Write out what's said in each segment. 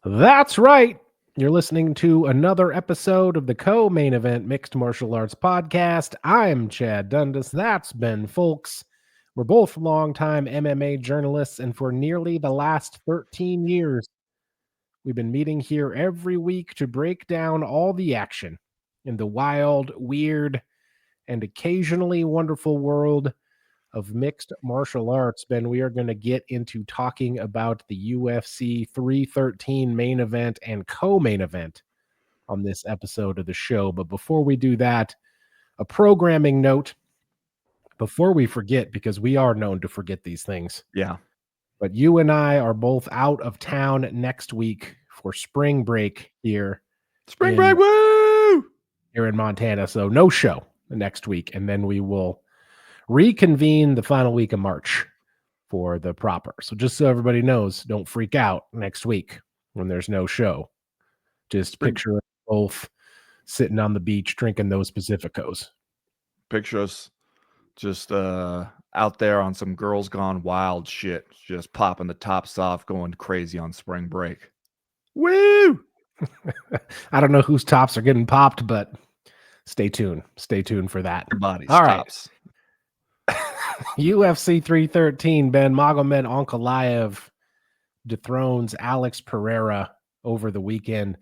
That's right. You're listening to another episode of the co-main event Mixed Martial Arts Podcast. I'm Chad Dundas. That's Ben Folks. We're both longtime MMA journalists, and for nearly the last 13 years, we've been meeting here every week to break down all the action in the wild, weird, and occasionally wonderful world of mixed martial arts. Ben, we are going to get into talking about the UFC 313 main event and co-main event on this episode of the show. But before we do that, a programming note before we forget, because we are known to forget these things. Yeah. But you and I are both out of town next week for spring break here. Spring break, woo! Here in Montana. So no show next week. And then we will reconvene the final week of March for the proper. So just so everybody knows, don't freak out next week when there's no show. Just picture us both sitting on the beach drinking those Pacificos. Picture us just out there on some Girls Gone Wild shit, just popping the tops off, going crazy on spring break. Woo! I don't know whose tops are getting popped, but stay tuned. Stay tuned for that. Everybody's All tops. Right. UFC 313, Ben Magomed Ankalaev dethrones Alex Pereira over the weekend.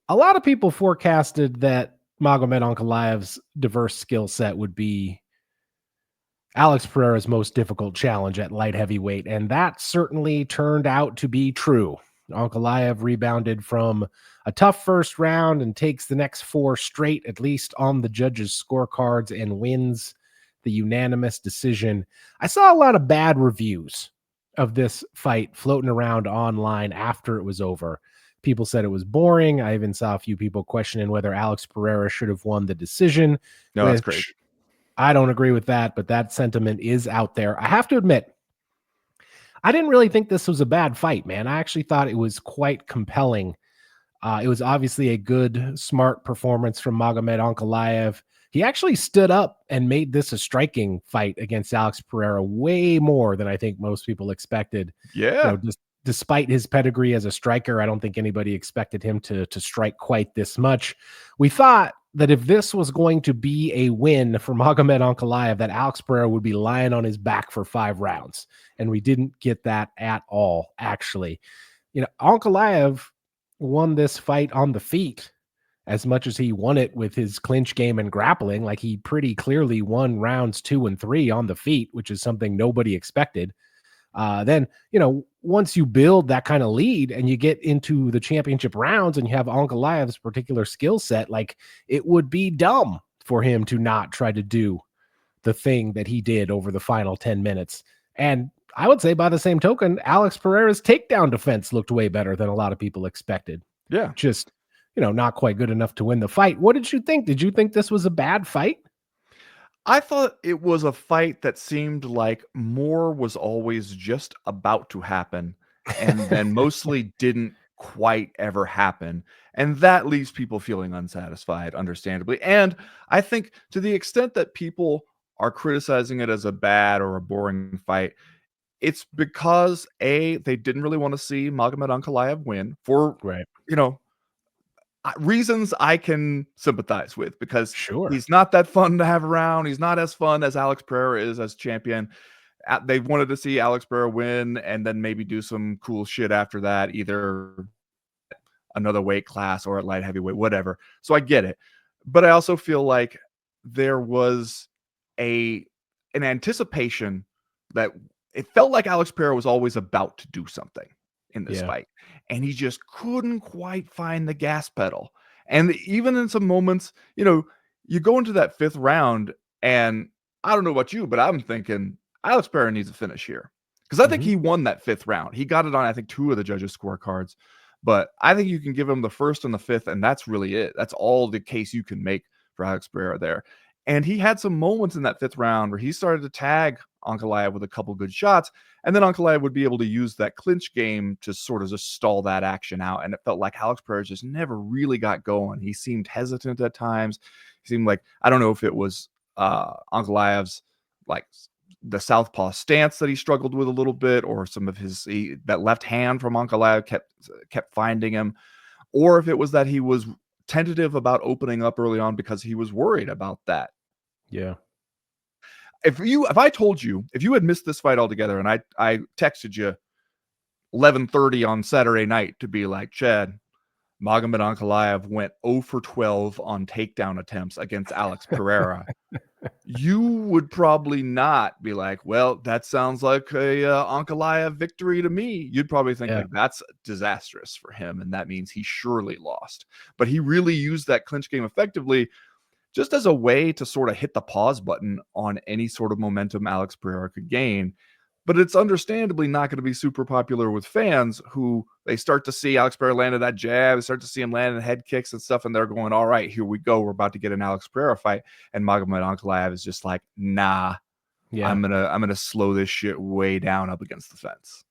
A lot of people forecasted that Magomed Ankalaev's diverse skill set would be Alex Pereira's most difficult challenge at light heavyweight, and that certainly turned out to be true. Ankalaev rebounded from a tough first round and takes the next four straight, at least on the judges' scorecards, and wins the unanimous decision. I saw a lot of bad reviews of this fight floating around online after it was over. People said it was boring. I even saw a few people questioning whether Alex Pereira should have won the decision. No, that's crazy. I don't agree with that, but that sentiment is out there. I have to admit, I didn't really think this was a bad fight, man. I actually thought it was quite compelling. It was obviously a good, smart performance from Magomed Ankalaev. He actually stood up and made this a striking fight against Alex Pereira way more than I think most people expected. Yeah. Despite his pedigree as a striker, I don't think anybody expected him to strike quite this much. We thought that if this was going to be a win for Magomed Ankalaev, that Alex Pereira would be lying on his back for 5 rounds. And we didn't get that at all, actually. Ankalaev won this fight on the feet as much as he won it with his clinch game and grappling. Like, he pretty clearly won rounds 2 and 3 on the feet, which is something nobody expected. Then, once you build that kind of lead and you get into the championship rounds and you have Ankalaev's particular skill set, like, it would be dumb for him to not try to do the thing that he did over the final 10 minutes. And I would say, by the same token, Alex Pereira's takedown defense looked way better than a lot of people expected. Yeah. Just, not quite good enough to win the fight. What did you think? Did you think this was a bad fight? I thought it was a fight that seemed like more was always just about to happen and then mostly didn't quite ever happen. And that leaves people feeling unsatisfied, understandably. And I think to the extent that people are criticizing it as a bad or a boring fight, it's because they didn't really want to see Magomed Ankalaev win for, Right. Reasons I can sympathize with, because Sure. he's not that fun to have around. He's not as fun as Alex Pereira is as champion. They wanted to see Alex Pereira win and then maybe do some cool shit after that, either another weight class or at light heavyweight, whatever. So I get it. But I also feel like there was an anticipation that it felt like Alex Pereira was always about to do something in this fight, and he just couldn't quite find the gas pedal. And even in some moments, you go into that 5th round, and I don't know about you, but I'm thinking Alex Pereira needs a finish here, because I think he won that 5th round. He got it on, I think, 2 of the judges' scorecards, but I think you can give him the 1st and the 5th, and that's really it. That's all the case you can make for Alex Pereira there. And he had some moments in that 5th round where he started to tag Ankalaev with a couple good shots, and then Ankalaev would be able to use that clinch game to sort of just stall that action out. And it felt like Alex Pereira just never really got going. He seemed hesitant at times. He seemed like, I don't know if it was Ankalaev's like the southpaw stance that he struggled with a little bit, or some of that left hand from Ankalaev kept finding him, or if it was that he was tentative about opening up early on because he was worried about that. Yeah. If I told you, if you had missed this fight altogether, and I texted you 11:30 on Saturday night to be like, Chad, Magomed Ankalaev went 0 for 12 on takedown attempts against Alex Pereira, you would probably not be like, well, that sounds like a Ankalaev victory to me. You'd probably think like that's disastrous for him, and that means he surely lost. But he really used that clinch game effectively, just as a way to sort of hit the pause button on any sort of momentum Alex Pereira could gain. But it's understandably not going to be super popular with fans who they start to see Alex Pereira landed that jab, they start to see him landing head kicks and stuff, and they're going, all right, here we go. We're about to get an Alex Pereira fight. And Magomed Ankalaev is just like, nah, I'm gonna slow this shit way down up against the fence.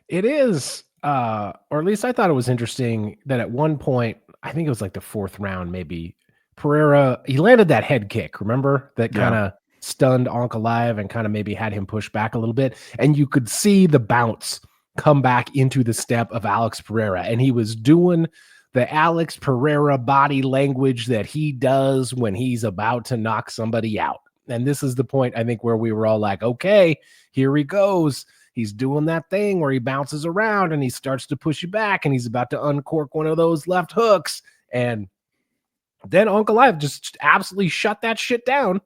It is, or at least I thought it was interesting that at one point, I think it was like the 4th round, maybe, Pereira, he landed that head kick, remember? That kind of stunned Ankalaev and kind of maybe had him push back a little bit. And you could see the bounce come back into the step of Alex Pereira. And he was doing the Alex Pereira body language that he does when he's about to knock somebody out. And this is the point, I think, where we were all like, okay, here he goes. He's doing that thing where he bounces around and he starts to push you back and he's about to uncork one of those left hooks. And then Ankalaev just absolutely shut that shit down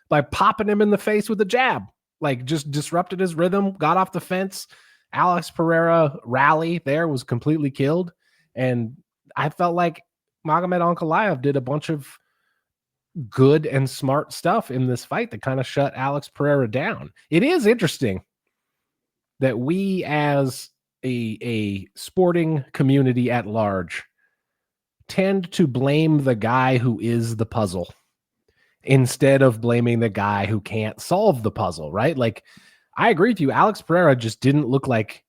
by popping him in the face with a jab. Like, just disrupted his rhythm, got off the fence. Alex Pereira rally there was completely killed. And I felt like Magomed Ankalaev did a bunch of good and smart stuff in this fight that kind of shut Alex Pereira down. It is interesting that we as a sporting community at large tend to blame the guy who is the puzzle instead of blaming the guy who can't solve the puzzle, right? Like, I agree with you. Alex Pereira just didn't look like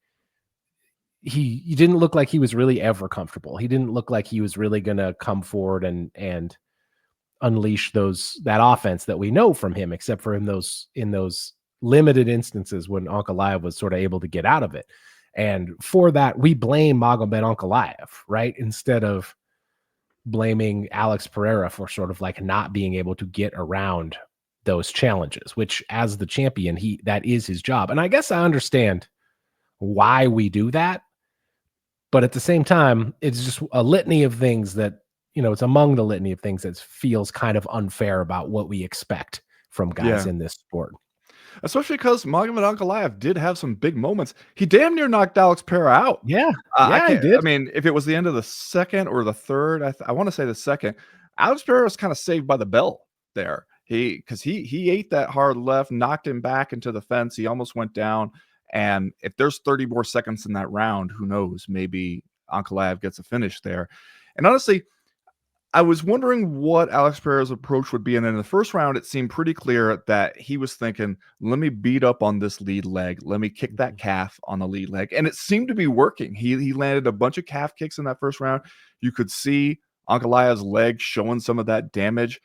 he didn't look like he was really ever comfortable. He didn't look like he was really going to come forward and unleash that offense that we know from him, except for in those limited instances when Ankalaev was sort of able to get out of it. And for that, we blame Magomed Ankalaev, right? Instead of blaming Alex Pereira for sort of like not being able to get around those challenges, which as the champion, that is his job. And I guess I understand why we do that. But at the same time, it's just a litany of things that, it's among the litany of things that feels kind of unfair about what we expect from guys in this sport. Especially because Magomed Ankalaev did have some big moments. He damn near knocked Alex Pereira out. Yeah, he did. I mean, if it was the end of the second or the third, I want to say the second, Alex Pereira was kind of saved by the bell there. Because he ate that hard left, knocked him back into the fence. He almost went down. And if there's 30 more seconds in that round, who knows? Maybe Ankalaev gets a finish there. And honestly, I was wondering what Alex Pereira's approach would be. And then in the first round, it seemed pretty clear that he was thinking, let me beat up on this lead leg. Let me kick that calf on the lead leg. And it seemed to be working. He landed a bunch of calf kicks in that first round. You could see Ankalaev's leg showing some of that damage,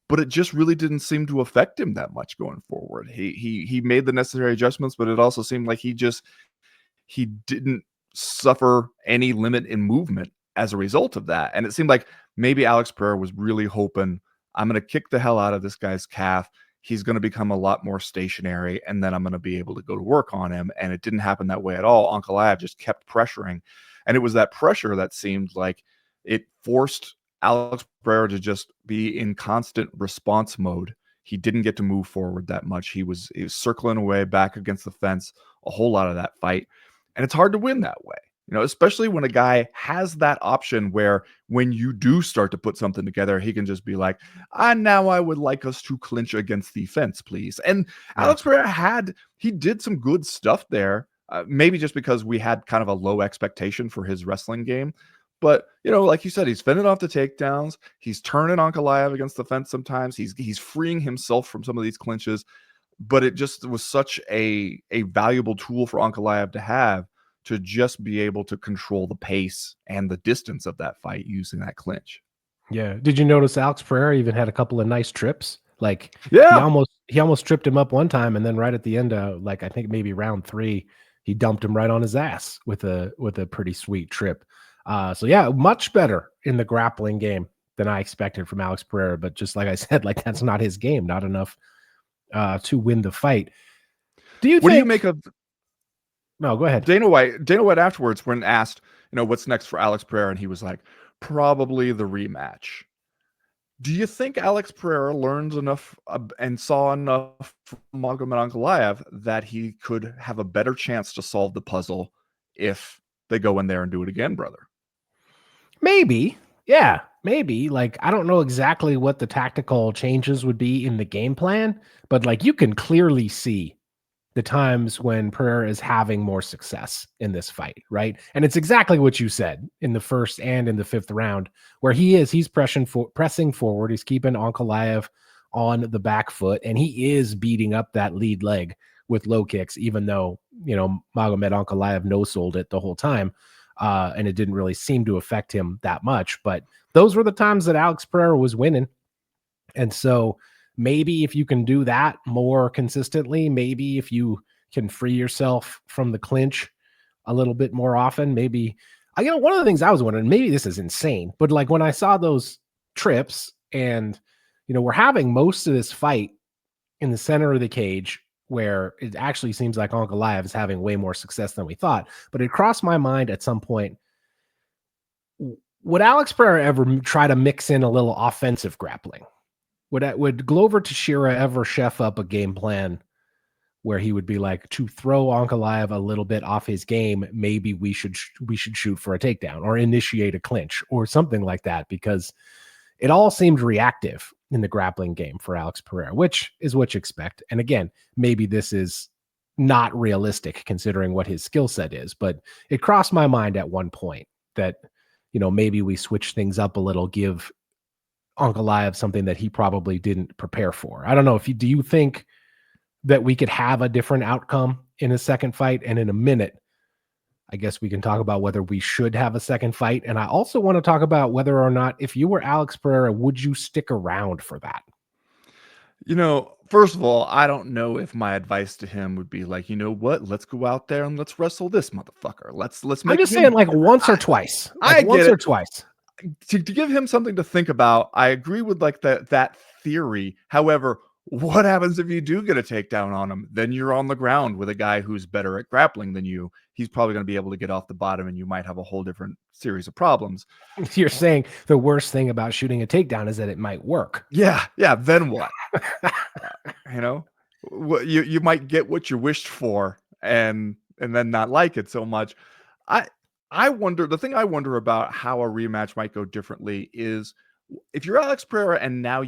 but it just really didn't seem to affect him that much going forward. He made the necessary adjustments, but it also seemed like he didn't suffer any limit in movement as a result of that. And it seemed like maybe Alex Pereira was really hoping, I'm going to kick the hell out of this guy's calf. He's going to become a lot more stationary, and then I'm going to be able to go to work on him. And it didn't happen that way at all. Ankalaev just kept pressuring. And it was that pressure that seemed like it forced Alex Pereira to just be in constant response mode. He didn't get to move forward that much. He was circling away back against the fence a whole lot of that fight. And it's hard to win that way. Especially when a guy has that option where when you do start to put something together, he can just be like, now I would like us to clinch against the fence, please. And Alex Pereira he did some good stuff there, maybe just because we had kind of a low expectation for his wrestling game. But, like you said, he's fending off the takedowns. He's turning Ankalaev against the fence sometimes. He's freeing himself from some of these clinches. But it just was such a valuable tool for Ankalaev to have, to just be able to control the pace and the distance of that fight using that clinch. Yeah. Did you notice Alex Pereira even had a couple of nice trips? Like, he almost tripped him up one time, and then right at the end, like I think maybe round 3, he dumped him right on his ass with a pretty sweet trip. So yeah, much better in the grappling game than I expected from Alex Pereira. But just like I said, like that's not his game. Not enough to win the fight. Do you What do you think? make of No, go ahead. Dana White afterwards, when asked, what's next for Alex Pereira, and he was like, probably the rematch. Do you think Alex Pereira learns enough and saw enough from Magomed Ankalaev that he could have a better chance to solve the puzzle if they go in there and do it again, brother? Maybe. Yeah, maybe. Like, I don't know exactly what the tactical changes would be in the game plan, but like you can clearly see the times when Pereira is having more success in this fight, right? And it's exactly what you said in the first and in the 5th round, where he's pressing forward. He's keeping Ankalaev on the back foot, and he is beating up that lead leg with low kicks, even though, Magomed Ankalaev no-sold it the whole time. And it didn't really seem to affect him that much. But those were the times that Alex Pereira was winning. And so maybe if you can do that more consistently, maybe if you can free yourself from the clinch a little bit more often, maybe, one of the things I was wondering, maybe this is insane, but like when I saw those trips and, we're having most of this fight in the center of the cage where it actually seems like Ankalaev is having way more success than we thought. But it crossed my mind at some point, would Alex Pereira ever try to mix in a little offensive grappling? Would Glover Teixeira ever chef up a game plan where he would be like, to throw Ankalaev a little bit off his game, maybe we should shoot for a takedown or initiate a clinch or something like that? Because it all seemed reactive in the grappling game for Alex Pereira, which is what you expect. And again, maybe this is not realistic considering what his skill set is, but it crossed my mind at one point that, maybe we switch things up a little, give Ankalaev something that he probably didn't prepare for. I don't know do you think that we could have a different outcome in a second fight? And in a minute, I guess we can talk about whether we should have a second fight. And I also want to talk about whether or not, if you were Alex Pereira, would you stick around for that? First of all, I don't know if my advice to him would be like, you know what? Let's go out there and let's wrestle this motherfucker. Let's I'm make just him. saying, like once or twice. Like I get once it. or twice. To give him something to think about, I agree with like that theory. However, what happens if you do get a takedown on him? Then you're on the ground with a guy who's better at grappling than you. He's probably going to be able to get off the bottom, and you might have a whole different series of problems. You're saying the worst thing about shooting a takedown is that it might work. Yeah. Then what? You might get what you wished for, and then not like it so much. I wonder, the thing I wonder about how a rematch might go differently is if you're Alex Pereira and now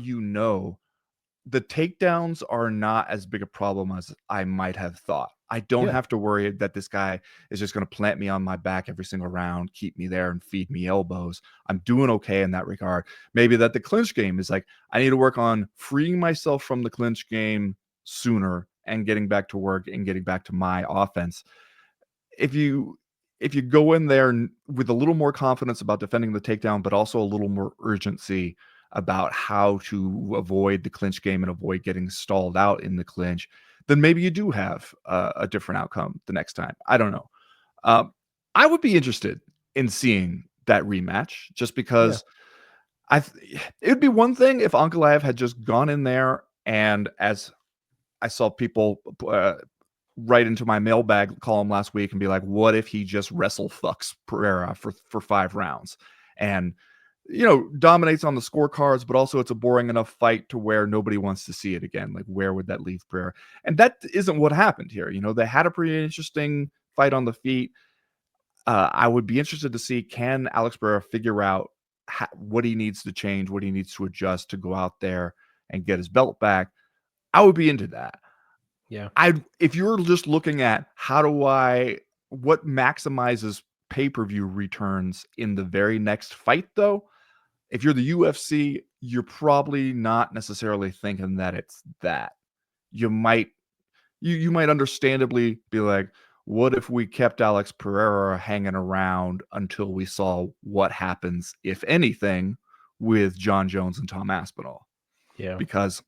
the takedowns are not as big a problem as I might have thought. I don't have to worry that this guy is just going to plant me on my back every single round, keep me there and feed me elbows. I'm doing okay in that regard. Maybe that the clinch game is like, I need to work on freeing myself from the clinch game sooner and getting back to work and getting back to my offense. If you go in there with a little more confidence about defending the takedown, but also a little more urgency about how to avoid the clinch game and avoid getting stalled out in the clinch, then maybe you do have a different outcome the next time. I don't know. I would be interested in seeing that rematch just because it would be one thing if Ankalaev had just gone in there, and as I saw people write into my mailbag column last week and be like, what if he just wrestle fucks Pereira for 5 rounds and dominates on the scorecards, but also it's a boring enough fight to where nobody wants to see it again. Like, where would that leave Pereira? And that isn't what happened here. They had a pretty interesting fight on the feet. I would be interested to see, can Alex Pereira figure out what he needs to change, what he needs to adjust to go out there and get his belt back. I would be into that. Yeah. If you're just looking at what maximizes pay-per-view returns in the very next fight, though, if you're the UFC, you're probably not necessarily thinking that it's that. You might understandably be like, what if we kept Alex Pereira hanging around until we saw what happens, if anything, with John Jones and Tom Aspinall? Yeah. Because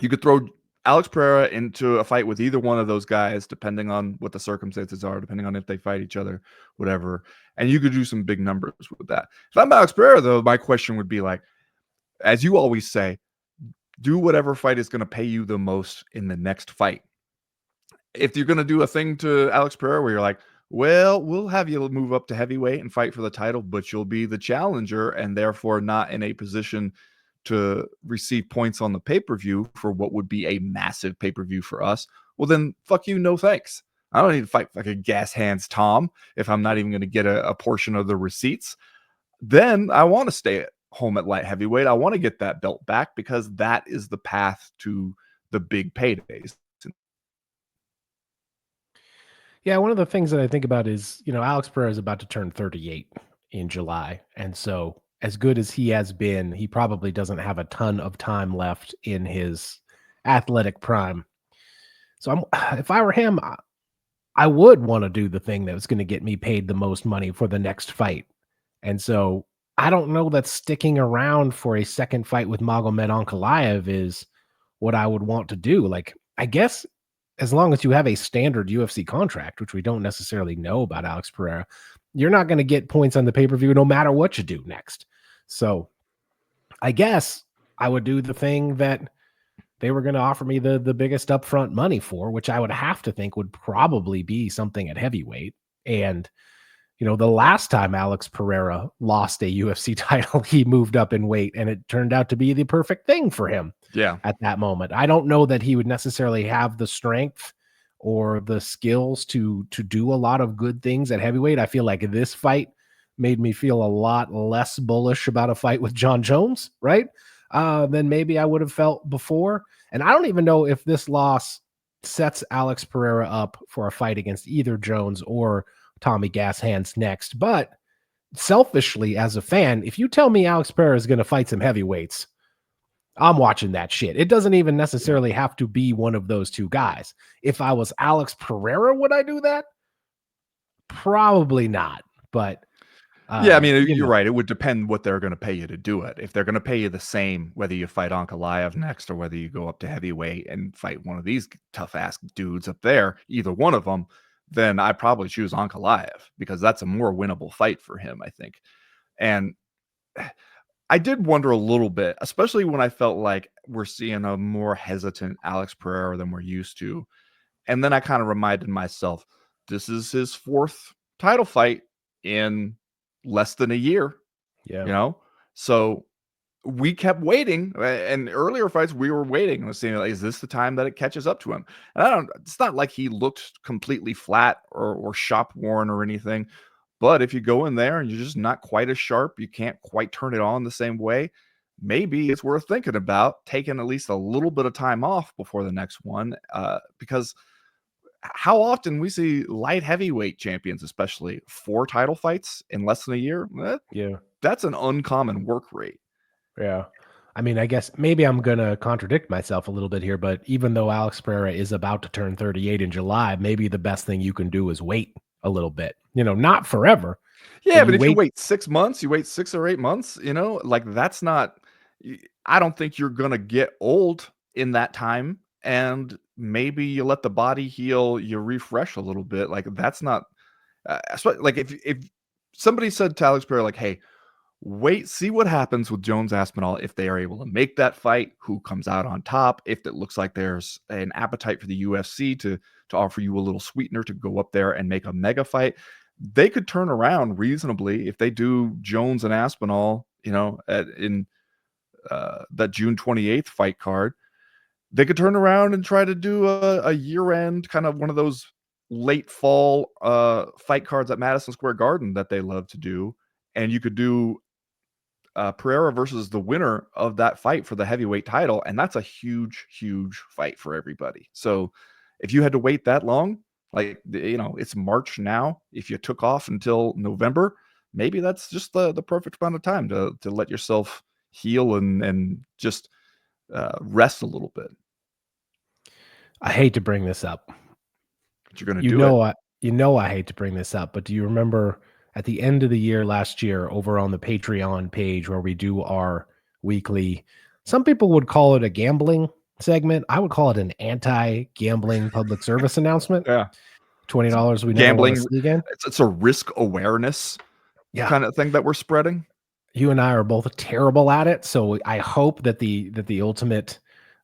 you could throw Alex Pereira into a fight with either one of those guys, depending on what the circumstances are, depending on if they fight each other, whatever. And you could do some big numbers with that. If I'm Alex Pereira, though, my question would be like, as you always say, do whatever fight is going to pay you the most in the next fight. If you're going to do a thing to Alex Pereira where you're like, well, we'll have you move up to heavyweight and fight for the title, but you'll be the challenger and therefore not in a position to receive points on the pay-per-view for what would be a massive pay-per-view for us. Well, then fuck you, no thanks. I don't need to fight like a gas hands Tom if I'm not even going to get a portion of the receipts. Then I want to stay at home at light heavyweight. I want to get that belt back because that is the path to the big paydays. Yeah, one of the things that I think about is, Alex Pereira is about to turn 38 in July. And so, as good as he has been, he probably doesn't have a ton of time left in his athletic prime. So, if I were him, I would want to do the thing that was going to get me paid the most money for the next fight. And so, I don't know that sticking around for a second fight with Magomed Ankalaev is what I would want to do. Like, I guess as long as you have a standard UFC contract, which we don't necessarily know about Alex Pereira, you're not going to get points on the pay-per-view no matter what you do next. So I guess I would do the thing that they were going to offer me the biggest upfront money for, which I would have to think would probably be something at heavyweight. And the last time Alex Pereira lost a UFC title, he moved up in weight, and it turned out to be the perfect thing for him. Yeah. At that moment, I don't know that he would necessarily have the strength or the skills to do a lot of good things at heavyweight. I feel like this fight made me feel a lot less bullish about a fight with John Jones, right? Than maybe I would have felt before. And I don't even know if this loss sets Alex Pereira up for a fight against either Jones or Tommy Gas Hands next. But selfishly, as a fan, if you tell me Alex Pereira is going to fight some heavyweights, I'm watching that shit. It doesn't even necessarily have to be one of those two guys. If I was Alex Pereira, would I do that? Probably not. But yeah, I mean, you're right. It would depend what they're going to pay you to do it. If they're going to pay you the same, whether you fight Ankalaev next or whether you go up to heavyweight and fight one of these tough ass dudes up there, either one of them, then I probably choose Ankalaev because that's a more winnable fight for him, I think. And I did wonder a little bit, especially when I felt like we're seeing a more hesitant Alex Pereira than we're used to. And then I kind of reminded myself, this is his fourth title fight in less than a year. Yeah. So we kept waiting, and earlier fights we were waiting and seeing, like, is this the time that it catches up to him? And it's not like he looked completely flat or shop worn or anything. But if you go in there and you're just not quite as sharp, you can't quite turn it on the same way, maybe it's worth thinking about taking at least a little bit of time off before the next one, because how often we see light heavyweight champions, especially 4 title fights in less than a year? Yeah. That's an uncommon work rate. Yeah. I mean, I guess maybe I'm going to contradict myself a little bit here, but even though Alex Pereira is about to turn 38 in July, maybe the best thing you can do is wait a little bit, not forever. Yeah, but if you wait 6 months, you wait 6 or 8 months, like that's not, I don't think you're going to get old in that time. And maybe you let the body heal, you refresh a little bit. Like that's not, like if somebody said to Alex Pereira, like, hey, wait, see what happens with Jones Aspinall if they are able to make that fight, who comes out on top, if it looks like there's an appetite for the UFC to offer you a little sweetener to go up there and make a mega fight. They could turn around reasonably if they do Jones and Aspinall, in that June 28th fight card. They could turn around and try to do a year-end kind of one of those late fall fight cards at Madison Square Garden that they love to do. And you could do Pereira versus the winner of that fight for the heavyweight title. And that's a huge, huge fight for everybody. So if you had to wait that long, like, it's March now. If you took off until November, maybe that's just the perfect amount of time to let yourself heal and just rest a little bit. I hate to bring this up. But you're going to do it. I hate to bring this up, but do you remember at the end of the year last year over on the Patreon page where we do our weekly, some people would call it a gambling segment. I would call it an anti-gambling public service announcement. Yeah. $20 we never want to Gambling. see again. It's a risk awareness kind of thing that we're spreading. You and I are both terrible at it, so I hope that the ultimate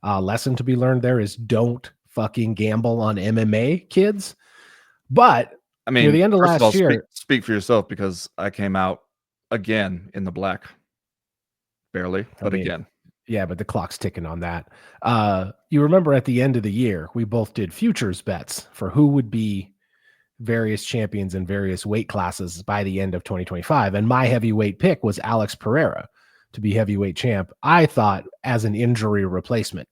lesson to be learned there is don't fucking gamble on MMA, kids. But I mean, near the end of first last year, speak for yourself, because I came out again in the black. Barely, but again. Yeah, but the clock's ticking on that. You remember at the end of the year, we both did futures bets for who would be various champions in various weight classes by the end of 2025. And my heavyweight pick was Alex Pereira to be heavyweight champ. I thought as an injury replacement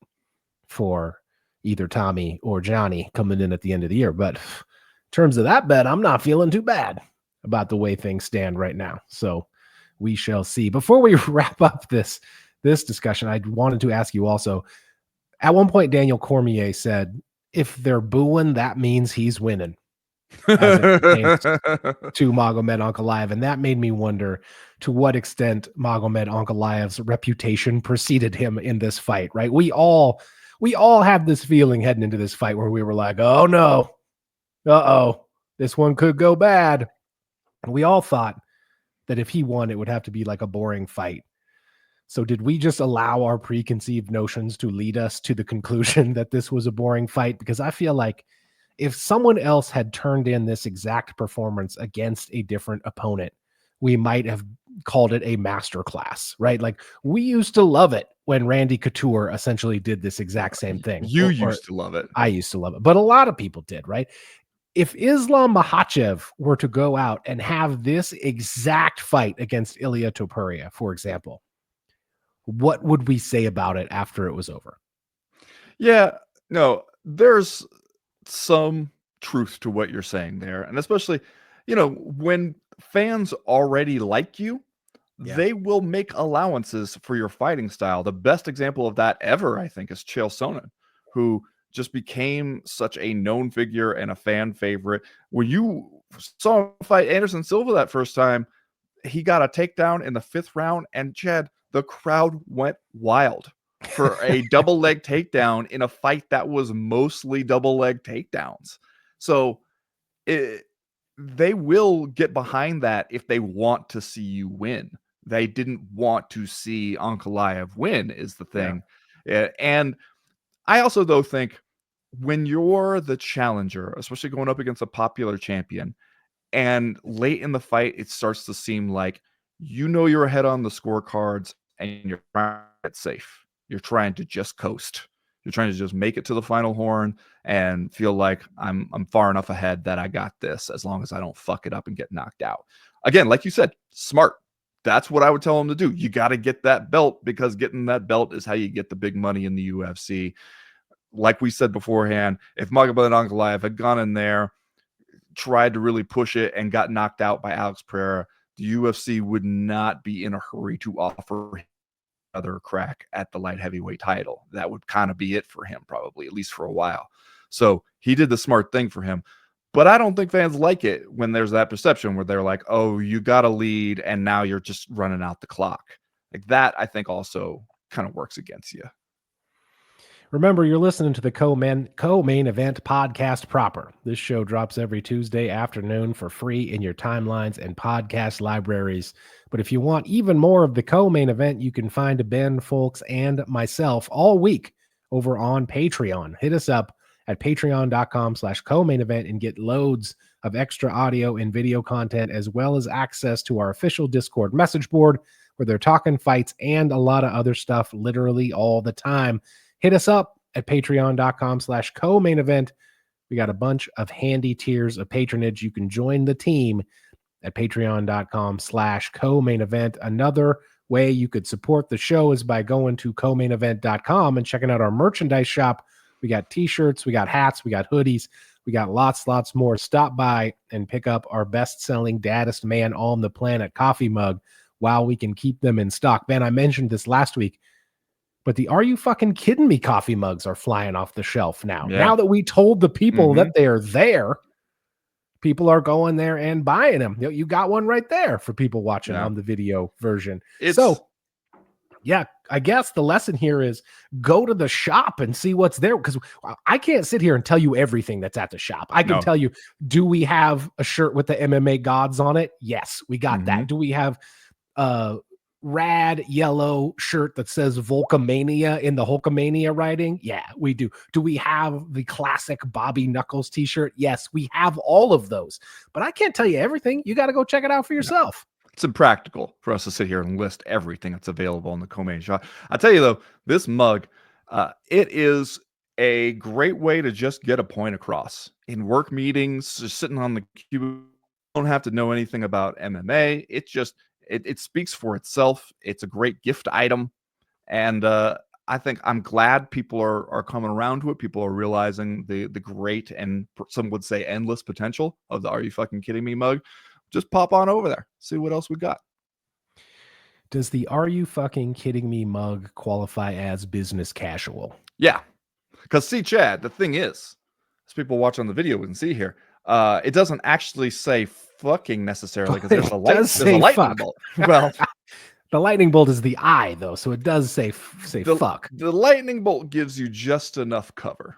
for either Tommy or Johnny coming in at the end of the year. But in terms of that bet, I'm not feeling too bad about the way things stand right now. So we shall see. Before we wrap up this discussion, I wanted to ask you also, at one point, Daniel Cormier said, if they're booing, that means he's winning. As it pertains to Magomed Ankalaev. And that made me wonder to what extent Magomed Ankalaev's reputation preceded him in this fight, right? We all had this feeling heading into this fight where we were like, oh no, this one could go bad. And we all thought that if he won, it would have to be like a boring fight. So did we just allow our preconceived notions to lead us to the conclusion that this was a boring fight? Because I feel like if someone else had turned in this exact performance against a different opponent, we might have called it a masterclass, right? Like we used to love it when Randy Couture essentially did this exact same thing. You used to love it. I used to love it, but a lot of people did, right? If Islam Makhachev were to go out and have this exact fight against Ilia Topuria, for example, what would we say about it after it was over? Yeah, no, there's some truth to what you're saying there. And especially, when fans already like you, they will make allowances for your fighting style. The best example of that ever, I think, is Chael Sonnen, who just became such a known figure and a fan favorite. When you saw him fight Anderson Silva that first time, he got a takedown in the 5th round, and Chad, the crowd went wild for a double leg takedown in a fight that was mostly double leg takedowns. So they will get behind that if they want to see you win. They didn't want to see Ankalaev win is the thing. Yeah. And I also, though, think when you're the challenger, especially going up against a popular champion, and late in the fight, it starts to seem like you're ahead on the scorecards and you're trying to get safe. You're trying to just coast. You're trying to just make it to the final horn and feel like I'm far enough ahead that I got this, as long as I don't fuck it up and get knocked out. Again, like you said, smart. That's what I would tell them to do. You got to get that belt, because getting that belt is how you get the big money in the UFC. Like we said beforehand, if Magomed Ankalaev had gone in there, tried to really push it, and got knocked out by Alex Pereira, the UFC would not be in a hurry to offer him another crack at the light heavyweight title. That would kind of be it for him, probably, at least for a while. So he did the smart thing for him. But I don't think fans like it when there's that perception where they're like, oh, you got a lead and now you're just running out the clock. Like that, I think, also kind of works against you. Remember, you're listening to the co-main event podcast proper. This show drops every Tuesday afternoon for free in your timelines and podcast libraries. But if you want even more of the co-main event, you can find Ben, Folks, and myself all week over on Patreon. Hit us up at patreon.com/co-main event and get loads of extra audio and video content, as well as access to our official Discord message board where they're talking fights and a lot of other stuff literally all the time. Hit us up at patreon.com/co-main event. We got a bunch of handy tiers of patronage. You can join the team at patreon.com/co-main event. Another way you could support the show is by going to co-mainevent.com and checking out our merchandise shop. We got t-shirts, we got hats, we got hoodies, we got lots more. Stop by and pick up our best-selling Daddest Man on the Planet coffee mug while we can keep them in stock. Ben, I mentioned this last week, but the Are You Fucking Kidding Me coffee mugs are flying off the shelf now. Yeah. Now that we told the people that they're there, people are going there and buying them. You got one right there for people watching on the video version. So, yeah, I guess the lesson here is go to the shop and see what's there, because I can't sit here and tell you everything that's at the shop. I can tell you, do we have a shirt with the MMA gods on it? Yes, we got that. Do we have rad yellow shirt that says Volcomania in the Hulkamania writing? Yeah, we do. Do we have the classic Bobby Knuckles t-shirt? Yes, we have all of those. But I can't tell you everything. You got to go check it out for yourself. It's impractical for us to sit here and list everything that's available in the co-main shop. I'll tell you though, this mug, it is a great way to just get a point across in work meetings, just sitting on the cube. Don't have to know anything about MMA. It just, it speaks for itself. It's a great gift item. And I think I'm glad people are coming around to it. People are realizing the great, and some would say endless potential of the Are You Fucking Kidding Me mug. Just pop on over there, see what else we got. Does the Are You Fucking Kidding Me mug qualify as business casual? Yeah. Because see, Chad, the thing is, as people watch on the video can see here, it doesn't actually say fucking necessarily, because there's a lightning bolt. Well, the lightning bolt is the I, though, so it does say fuck. The lightning bolt gives you just enough cover,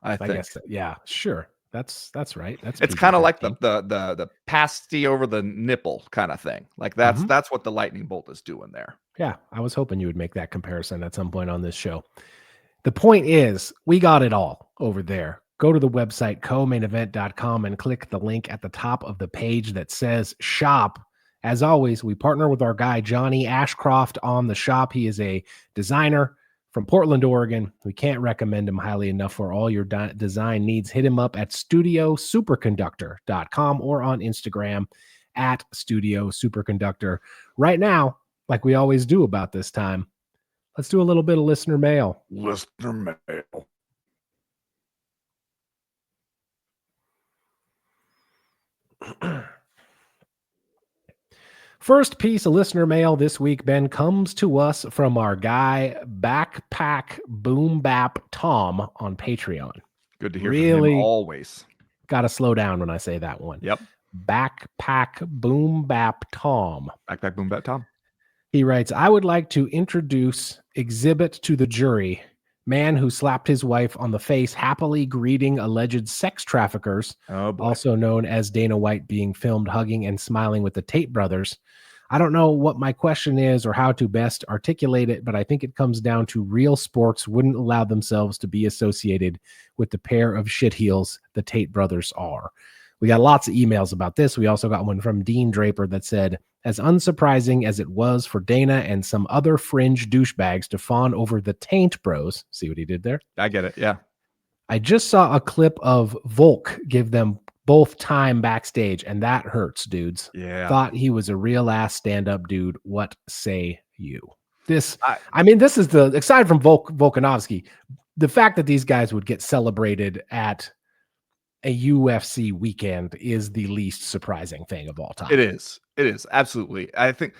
I think. Guess so. Yeah, sure. That's right. It's kind of like the pasty over the nipple kind of thing. Like that's what the lightning bolt is doing there. Yeah, I was hoping you would make that comparison at some point on this show. The point is, we got it all over there. Go to the website comainevent.com and click the link at the top of the page that says shop. As always, we partner with our guy Johnny Ashcroft on the shop. He is a designer from Portland, Oregon. We can't recommend him highly enough for all your design needs. Hit him up at studiosuperconductor.com or on Instagram at studiosuperconductor. Right now, like we always do about this time, let's do a little bit of listener mail. Listener mail. First piece of listener mail this week, Ben, comes to us from our guy Backpack Boom Bap Tom on Patreon. Good to hear from him always. Got to slow down when I say that one. Yep. Backpack Boom Bap Tom. Backpack Boom Bap Tom. He writes, I would like to introduce exhibit to the jury. Man who slapped his wife on the face happily greeting alleged sex traffickers, also known as Dana White being filmed hugging and smiling with the Tate brothers. I don't know what my question is or how to best articulate it, but I think it comes down to real sports wouldn't allow themselves to be associated with the pair of shitheels the Tate brothers are. We got lots of emails about this. We also got one from Dean Draper that said, as unsurprising as it was for Dana and some other fringe douchebags to fawn over the Taint bros. See what he did there? I get it. Yeah. I just saw a clip of Volk give them both time backstage, and that hurts, dudes. Yeah. Thought he was a real ass stand-up dude. What say you? This, I mean, this is the, aside from Volkanovski, the fact that these guys would get celebrated at a UFC weekend is the least surprising thing of all time. It is. It is. Absolutely. I think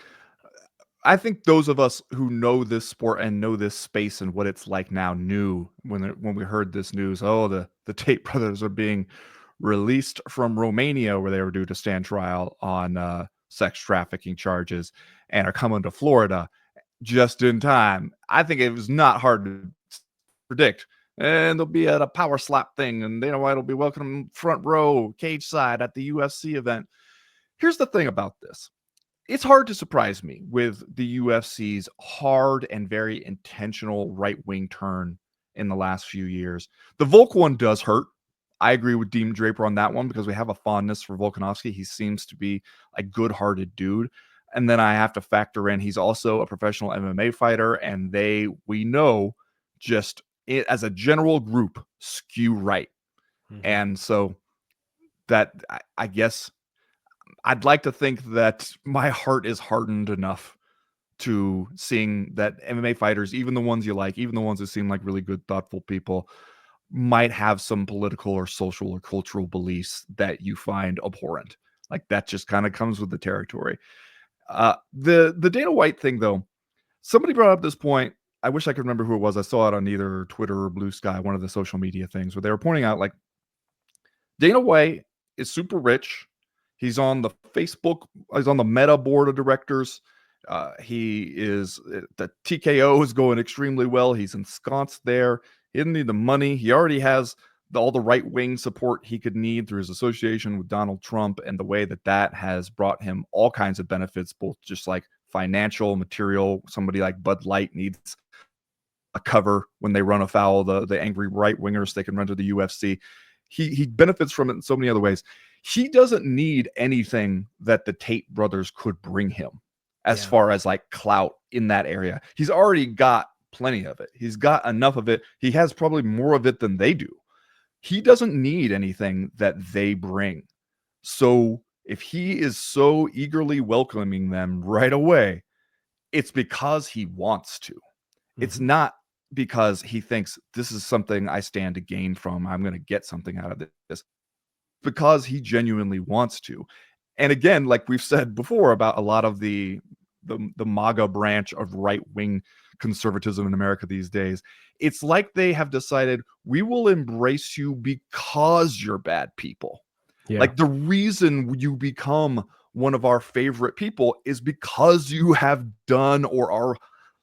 those of us who know this sport and know this space and what it's like now knew when we heard this news, the Tate brothers are being released from Romania, where they were due to stand trial on sex trafficking charges, and are coming to Florida just in time. I think it was not hard to predict. And they'll be at a power slap thing, and Dana White will be welcome front row, cage side at the UFC event. Here's the thing about this. It's hard to surprise me with the UFC's hard and very intentional right-wing turn in the last few years. The Volk one does hurt. I agree with Dean Draper on that one, because we have a fondness for Volkanovski. He seems to be a good-hearted dude. And then I have to factor in he's also a professional MMA fighter, and we know just as a general group skew right. And so that, I guess I'd like to think that my heart is hardened enough to seeing that MMA fighters, even the ones you like, even the ones that seem like really good, thoughtful people, might have some political or social or cultural beliefs that you find abhorrent. Like that just kind of comes with the territory. The Dana White thing, though, somebody brought up this point. I wish I could remember who it was. I saw it on either Twitter or Blue Sky, one of the social media things, where they were pointing out, like, Dana White is super rich. He's on the Facebook, he's on the Meta board of directors. The TKO is going extremely well. He's ensconced there. He didn't need the money. He already has all the right-wing support he could need through his association with Donald Trump, and the way that has brought him all kinds of benefits, both just like financial, material. Somebody like Bud Light needs a cover when they run afoul the angry right-wingers they can run to the UFC. He benefits from it in so many other ways. He doesn't need anything that the Tate brothers could bring him as far as like clout in that area. He's already got plenty of it. He's got enough of it. He has probably more of it than they do. He doesn't need anything that they bring. So if he is so eagerly welcoming them right away, it's because he wants to. It's not because he thinks this is something I stand to gain from. I'm going to get something out of this. Because he genuinely wants to. And again, like we've said before about a lot of the MAGA branch of right-wing conservatism in America these days, it's like they have decided we will embrace you because you're bad people. Like the reason you become one of our favorite people is because you have done or are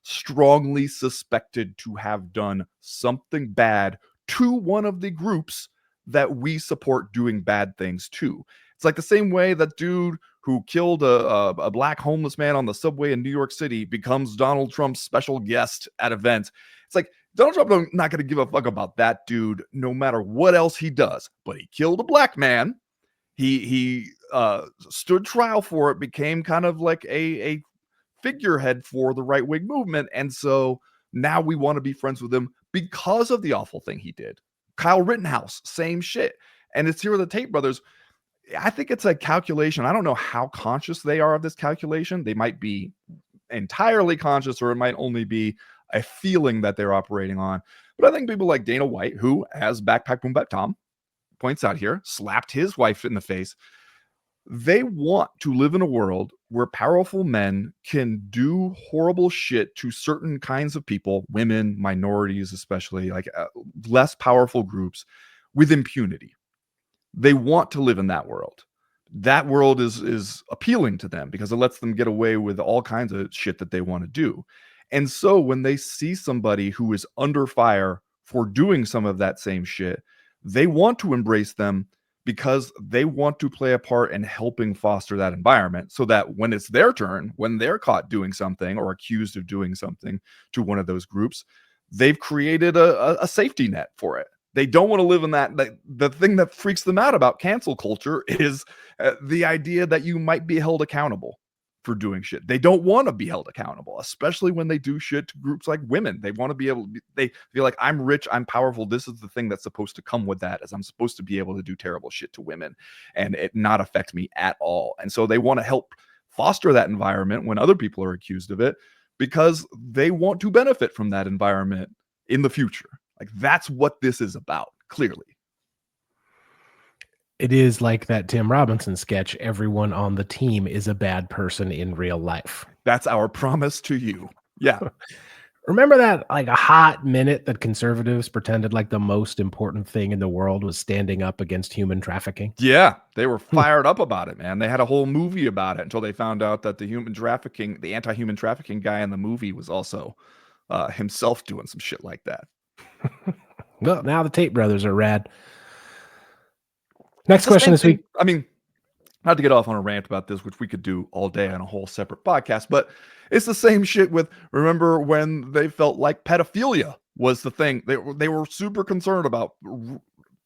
strongly suspected to have done something bad to one of the groups that we support doing bad things to. It's like the same way that dude who killed a black homeless man on the subway in New York City becomes Donald Trump's special guest at events. It's like Donald Trump not going to give a fuck about that dude no matter what else he does. But he killed a black man. He stood trial for it, became kind of like a figurehead for the right-wing movement. And so now we want to be friends with him because of the awful thing he did. Kyle Rittenhouse, same shit. And it's here with the Tate brothers. I think it's a calculation. I don't know how conscious they are of this calculation. They might be entirely conscious, or it might only be a feeling that they're operating on. But I think people like Dana White, who, as Backpack Boom Back Tom points out here, slapped his wife in the face. They want to live in a world where powerful men can do horrible shit to certain kinds of people, women, minorities, especially like less powerful groups, with impunity. They want to live in that world. That world is appealing to them because it lets them get away with all kinds of shit that they want to do. And so when they see somebody who is under fire for doing some of that same shit, they want to embrace them because they want to play a part in helping foster that environment so that when it's their turn, when they're caught doing something or accused of doing something to one of those groups, they've created a safety net for it. They don't want to live in that. The thing that freaks them out about cancel culture is the idea that you might be held accountable for doing shit. They don't want to be held accountable, especially when they do shit to groups like women. They want to be able to, they feel like I'm rich, I'm powerful. This is the thing that's supposed to come with that, is I'm supposed to be able to do terrible shit to women and it not affect me at all. And so they want to help foster that environment when other people are accused of it because they want to benefit from that environment in the future. Like that's what this is about, clearly. It is like that Tim Robinson sketch, everyone on the team is a bad person in real life. That's our promise to you. Yeah. Remember that like a hot minute that conservatives pretended like the most important thing in the world was standing up against human trafficking? Yeah, they were fired up about it, man. They had a whole movie about it until they found out that the anti-human trafficking guy in the movie was also himself doing some shit like that. Well, now the Tate brothers are rad. Next question this week. I mean, not to get off on a rant about this, which we could do all day on a whole separate podcast, but it's the same shit with, remember when they felt like pedophilia was the thing? They were super concerned about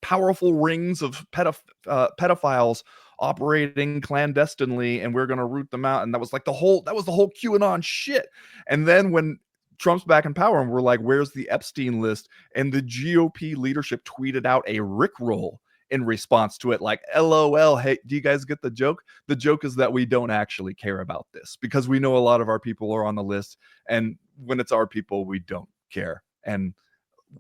powerful rings of pedophiles operating clandestinely, and we're going to root them out. And that was the whole QAnon shit. And then when Trump's back in power and we're like, where's the Epstein list? And the GOP leadership tweeted out a Rickroll in response to it, like, LOL, hey, do you guys get the joke? The joke is that we don't actually care about this because we know a lot of our people are on the list, and when it's our people, we don't care. And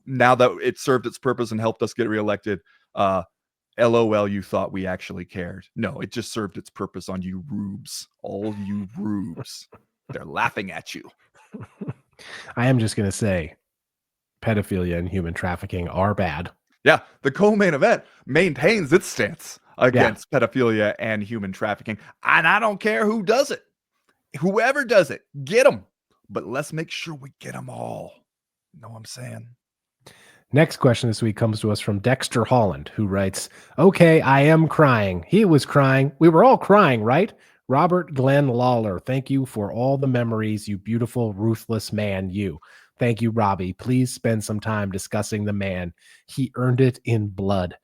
now that it served its purpose and helped us get reelected, LOL, you thought we actually cared. No, it just served its purpose on you rubes. All you rubes. They're laughing at you. I am just going to say pedophilia and human trafficking are bad. Yeah, the co-main event maintains its stance against pedophilia and human trafficking, and I don't care who does it. Whoever does it, get them. But let's make sure we get them all. You know what I'm saying? Next question this week comes to us from Dexter Holland, who writes, okay, I am crying. He was crying. We were all crying, right? Robert Glenn Lawler, thank you for all the memories, you beautiful, ruthless man, you. Thank you, Robbie. Please spend some time discussing the man. He earned it in blood.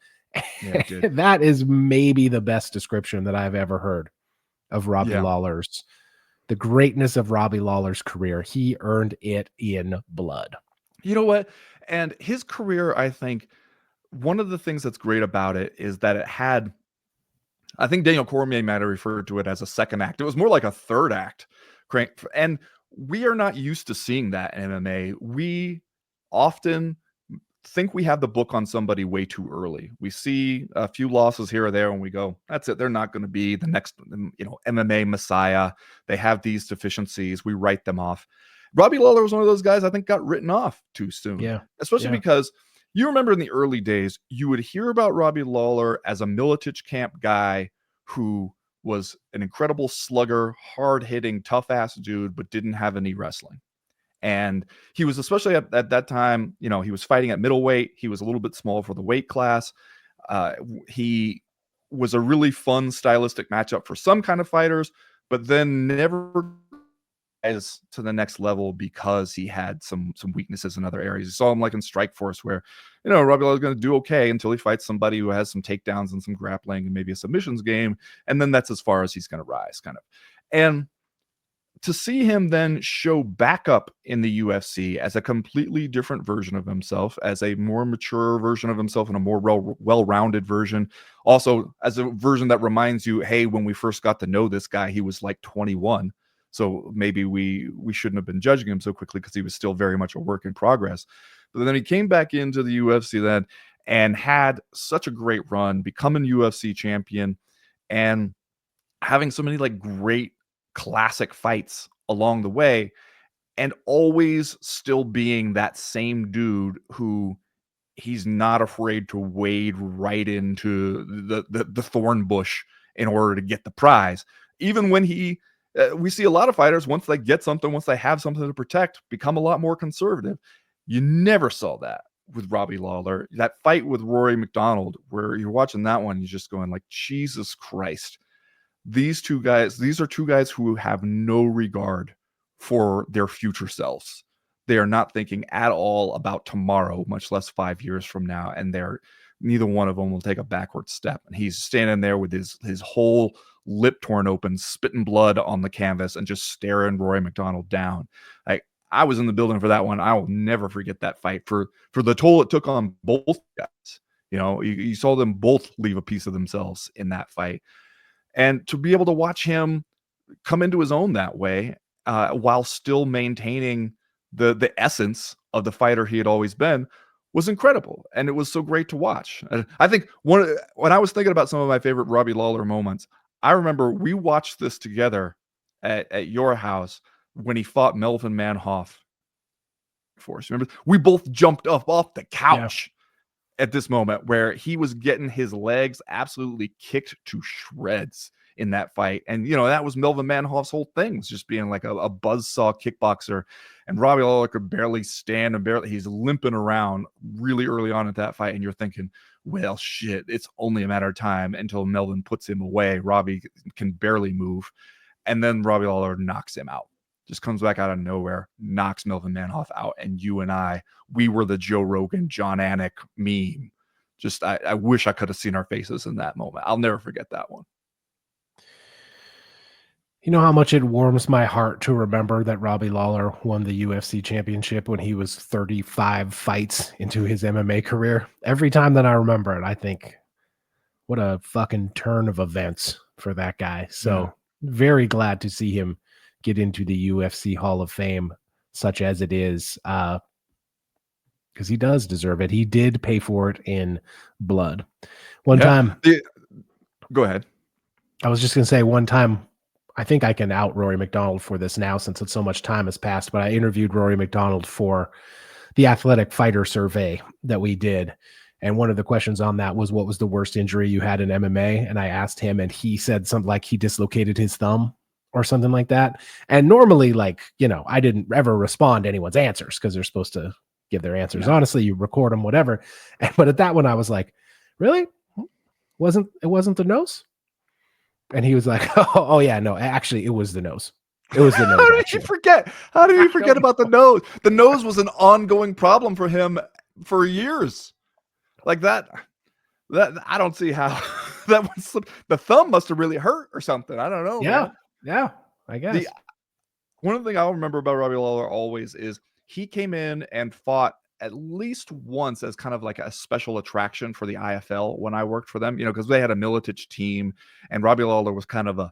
Yeah, that is maybe the best description that I've ever heard of Robbie Lawler's, the greatness of Robbie Lawler's career. He earned it in blood. You know what? And his career, I think, one of the things that's great about it is that it had, I think Daniel Cormier might have referred to it as a second act. It was more like a third act. And we are not used to seeing that in MMA. We often think we have the book on somebody way too early. We see a few losses here or there and we go, that's it. They're not going to be the next, MMA messiah. They have these deficiencies. We write them off. Robbie Lawler was one of those guys I think got written off too soon. Yeah. Especially because you remember in the early days, you would hear about Robbie Lawler as a Miletich camp guy who was an incredible slugger, hard-hitting, tough-ass dude, but didn't have any wrestling. And he was, especially at that time, he was fighting at middleweight. He was a little bit small for the weight class. He was a really fun stylistic matchup for some kind of fighters, but then never as to the next level because he had some weaknesses in other areas. You saw him like in Strikeforce where, Robbie Lawler is going to do okay until he fights somebody who has some takedowns and some grappling and maybe a submissions game. And then that's as far as he's going to rise kind of. And to see him then show back up in the UFC as a completely different version of himself, as a more mature version of himself and a more well-rounded version. Also as a version that reminds you, hey, when we first got to know this guy, he was like 21. So maybe we shouldn't have been judging him so quickly because he was still very much a work in progress. But then he came back into the UFC then and had such a great run, becoming UFC champion and having so many like great classic fights along the way, and always still being that same dude who he's not afraid to wade right into the thorn bush in order to get the prize. Even when we see a lot of fighters, once they get something, once they have something to protect, become a lot more conservative. You never saw that with Robbie Lawler. That fight with Rory McDonald, where you're watching that one, you're just going like, Jesus Christ. These are two guys who have no regard for their future selves. They are not thinking at all about tomorrow, much less 5 years from now. And neither one of them will take a backward step. And he's standing there with his whole lip torn open, spitting blood on the canvas and just staring Rory McDonald down. Like, I was in the building for that one. I will never forget that fight for the toll it took on both guys. You saw them both leave a piece of themselves in that fight. And to be able to watch him come into his own that way, while still maintaining the essence of the fighter he had always been, was incredible. And it was so great to watch. I think when I was thinking about some of my favorite Robbie Lawler moments, I remember we watched this together at your house when he fought Melvin Manhoef. Remember, we both jumped up off the couch at this moment where he was getting his legs absolutely kicked to shreds in that fight. And, that was Melvin Manhoef's whole thing, was just being like a buzzsaw kickboxer. And Robbie Lawler could barely stand and he's limping around really early on at that fight. And you're thinking, well, shit, it's only a matter of time until Melvin puts him away. Robbie can barely move. And then Robbie Lawler knocks him out. Just comes back out of nowhere, knocks Melvin Manhoef out. And you and we were the Joe Rogan, John Anik meme. Just, I wish I could have seen our faces in that moment. I'll never forget that one. You know how much it warms my heart to remember that Robbie Lawler won the UFC championship when he was 35 fights into his MMA career? Every time that I remember it, I think, what a fucking turn of events for that guy. So very glad to see him get into the UFC Hall of Fame, such as it is, because he does deserve it. He did pay for it in blood. One time. Go ahead. I was just going to say one time, I think I can out Rory McDonald for this now since so much time has passed, but I interviewed Rory McDonald for the Athletic Fighter Survey that we did. And one of the questions on that was, what was the worst injury you had in MMA? And I asked him, and he said something like he dislocated his thumb or something like that. And normally, like, I didn't ever respond to anyone's answers because they're supposed to give their answers. Honestly, you record them, whatever. But at that one, I was like, really? It wasn't the nose? And he was like, oh yeah, no, actually it was the nose. It was the nose. How did you forget? How did you forget about the nose? The nose was an ongoing problem for him for years. Like that I don't see how that was. The thumb must have really hurt or something. I don't know. Yeah, man. yeah, I guess. One thing I'll remember about Robbie Lawler always is he came in and fought at least once as kind of like a special attraction for the IFL when I worked for them, because they had a Miletich team, and Robbie Lawler was kind of a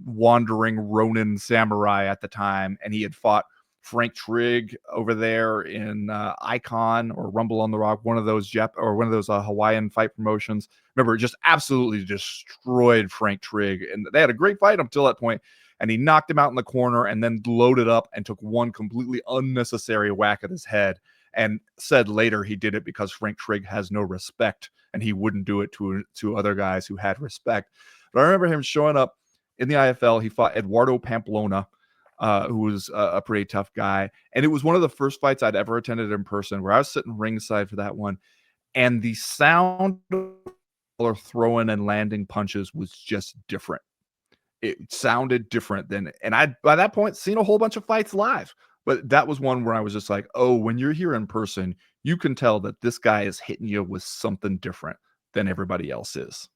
wandering Ronin samurai at the time, and he had fought Frank Trigg over there in Icon or Rumble on the Rock, one of those Hawaiian fight promotions. Remember, just absolutely destroyed Frank Trigg, and they had a great fight until that point. And he knocked him out in the corner and then loaded up and took one completely unnecessary whack at his head, and said later he did it because Frank Trigg has no respect and he wouldn't do it to other guys who had respect. But I remember him showing up in the IFL. He fought Eduardo Pamplona, who was a pretty tough guy. And it was one of the first fights I'd ever attended in person, where I was sitting ringside for that one. And the sound of throwing and landing punches was just different. It sounded different and I'd by that point seen a whole bunch of fights live, but that was one where I was just like, oh, when you're here in person, you can tell that this guy is hitting you with something different than everybody else is.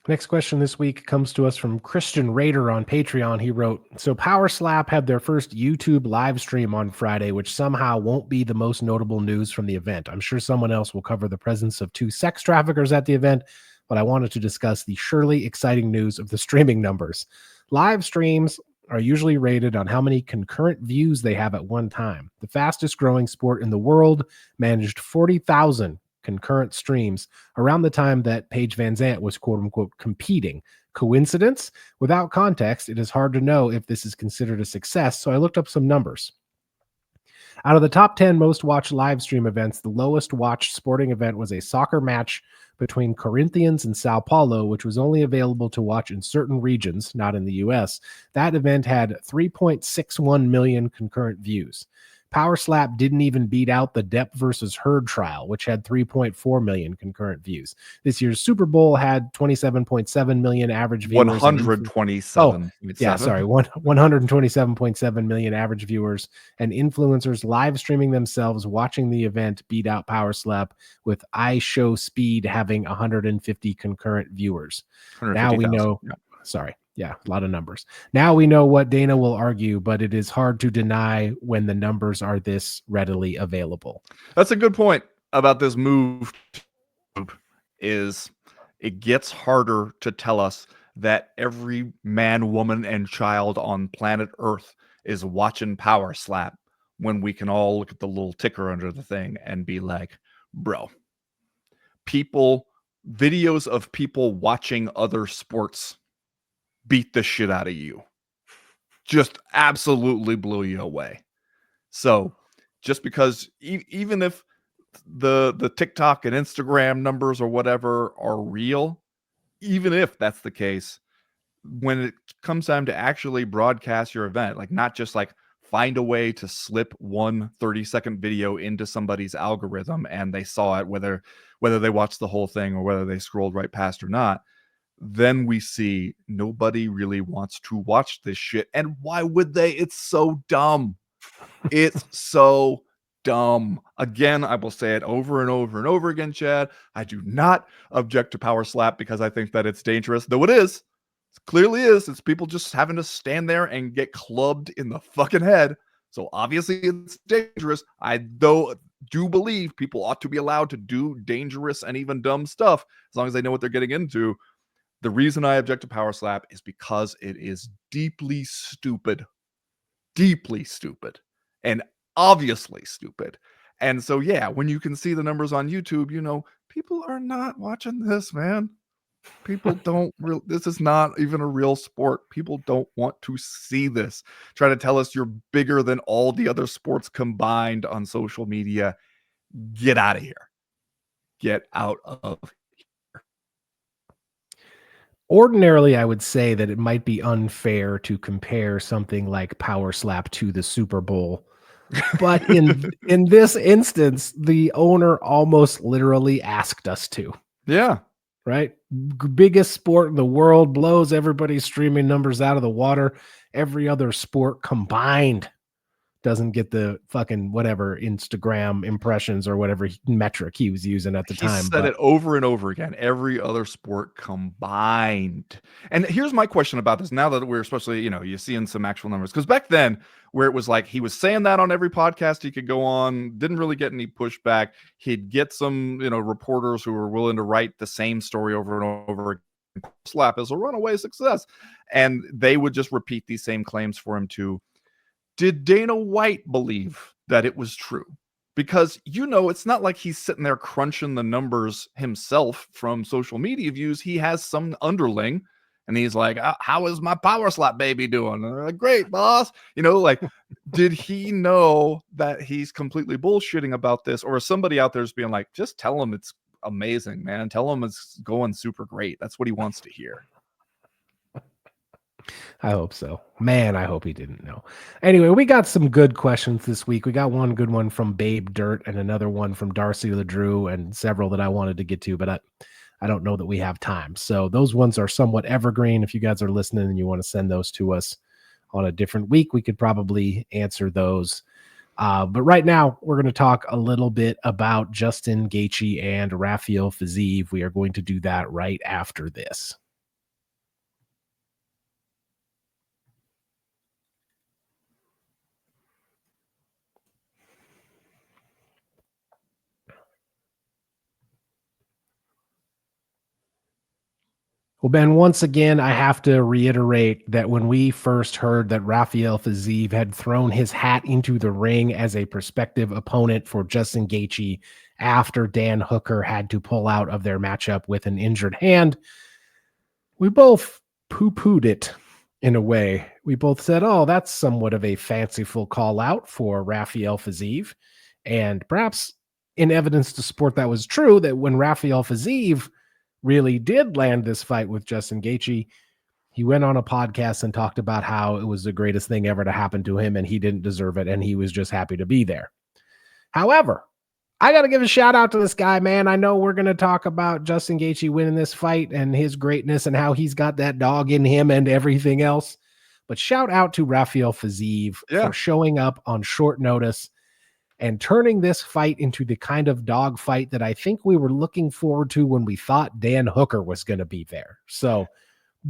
Next question this week comes to us from Christian Raider on Patreon. He wrote, so Power Slap had their first YouTube live stream on Friday, which somehow won't be the most notable news from the event. I'm sure someone else will cover the presence of 2 sex traffickers at the event, but I wanted to discuss the surely exciting news of the streaming numbers. Live streams are usually rated on how many concurrent views they have at one time. The fastest growing sport in the world managed 40,000 concurrent streams around the time that Paige Van Zandt was quote unquote competing. Coincidence? Without context, it is hard to know if this is considered a success, so I looked up some numbers. Out of the top 10 most watched live stream events, the lowest watched sporting event was a soccer match between Corinthians and Sao Paulo, which was only available to watch in certain regions, not in the US. That event had 3.61 million concurrent views. Power Slap didn't even beat out the Depp versus Heard trial, which had 3.4 million concurrent views. This year's Super Bowl had 27.7 million average viewers. 127. Yeah, sorry, 127.7 million average viewers, and influencers live streaming themselves watching the event beat out Power Slap, with iShowSpeed having 150 concurrent viewers. Now we know. Yeah. Sorry. Yeah, a lot of numbers. Now we know what Dana will argue, but it is hard to deny when the numbers are this readily available. That's a good point about this move. Is it gets harder to tell us that every man, woman, and child on planet Earth is watching Power Slap when we can all look at the little ticker under the thing and be like, bro, videos of people watching other sports beat the shit out of you. Just absolutely blew you away. So just because even if the TikTok and Instagram numbers or whatever are real, even if that's the case, when it comes time to actually broadcast your event, like not just like find a way to slip one 30-second video into somebody's algorithm and they saw it, whether they watched the whole thing or whether they scrolled right past or not, then we see nobody really wants to watch this shit. And why would they? It's so dumb. It's so dumb. Again, I will say it over and over and over again, Chad. I do not object to Power Slap because I think that it's dangerous, though it is. It clearly is. It's people just having to stand there and get clubbed in the fucking head. So obviously it's dangerous. I do believe people ought to be allowed to do dangerous and even dumb stuff as long as they know what they're getting into. The reason I object to Power Slap is because it is deeply stupid, and obviously stupid. And so, yeah, when you can see the numbers on YouTube, people are not watching this, man. People don't this is not even a real sport. People don't want to see this. Try to tell us you're bigger than all the other sports combined on social media. Get out of here. Get out of here. Ordinarily, I would say that it might be unfair to compare something like Power Slap to the Super Bowl. But in this instance, the owner almost literally asked us to. Yeah. Right? Biggest sport in the world, blows everybody's streaming numbers out of the water. Every other sport combined doesn't get the fucking whatever Instagram impressions or whatever metric he was using at the He time. said But it over and over again, every other sport combined. And here's my question about this now that we're especially, you're seeing some actual numbers. Because back then, where it was like he was saying that on every podcast he could go on, didn't really get any pushback. He'd get some, reporters who were willing to write the same story over and over again. Slap is a runaway success. And they would just repeat these same claims for him too. Did Dana White believe that it was true? Because, it's not like he's sitting there crunching the numbers himself from social media views. He has some underling, and he's like, how is my Power Slap baby doing? And they're like, great, boss. Did he know that he's completely bullshitting about this? Or is somebody out there just being like, just tell him it's amazing, man. Tell him it's going super great. That's what he wants to hear. I hope so. Man, I hope he didn't know. Anyway, we got some good questions this week. We got one good one from Babe Dirt and another one from Darcy LeDrew and several that I wanted to get to, but I don't know that we have time. So those ones are somewhat evergreen. If you guys are listening and you want to send those to us on a different week, we could probably answer those. But right now, we're going to talk a little bit about Justin Gaethje and Rafael Fiziev. We are going to do that right after this. Well, Ben, once again, I have to reiterate that when we first heard that Rafael Fiziev had thrown his hat into the ring as a prospective opponent for Justin Gaethje after Dan Hooker had to pull out of their matchup with an injured hand, we both poo-pooed it in a way. We both said, oh, that's somewhat of a fanciful call out for Rafael Fiziev. And perhaps in evidence to support that was true, that when Rafael Fiziev really did land this fight with Justin Gaethje, he went on a podcast and talked about how it was the greatest thing ever to happen to him and he didn't deserve it and he was just happy to be there. However, I got to give a shout out to this guy, man. I know we're going to talk about Justin Gaethje winning this fight and his greatness and how he's got that dog in him and everything else. But shout out to Rafael Fiziev for showing up on short notice and turning this fight into the kind of dog fight that I think we were looking forward to when we thought Dan Hooker was going to be there. So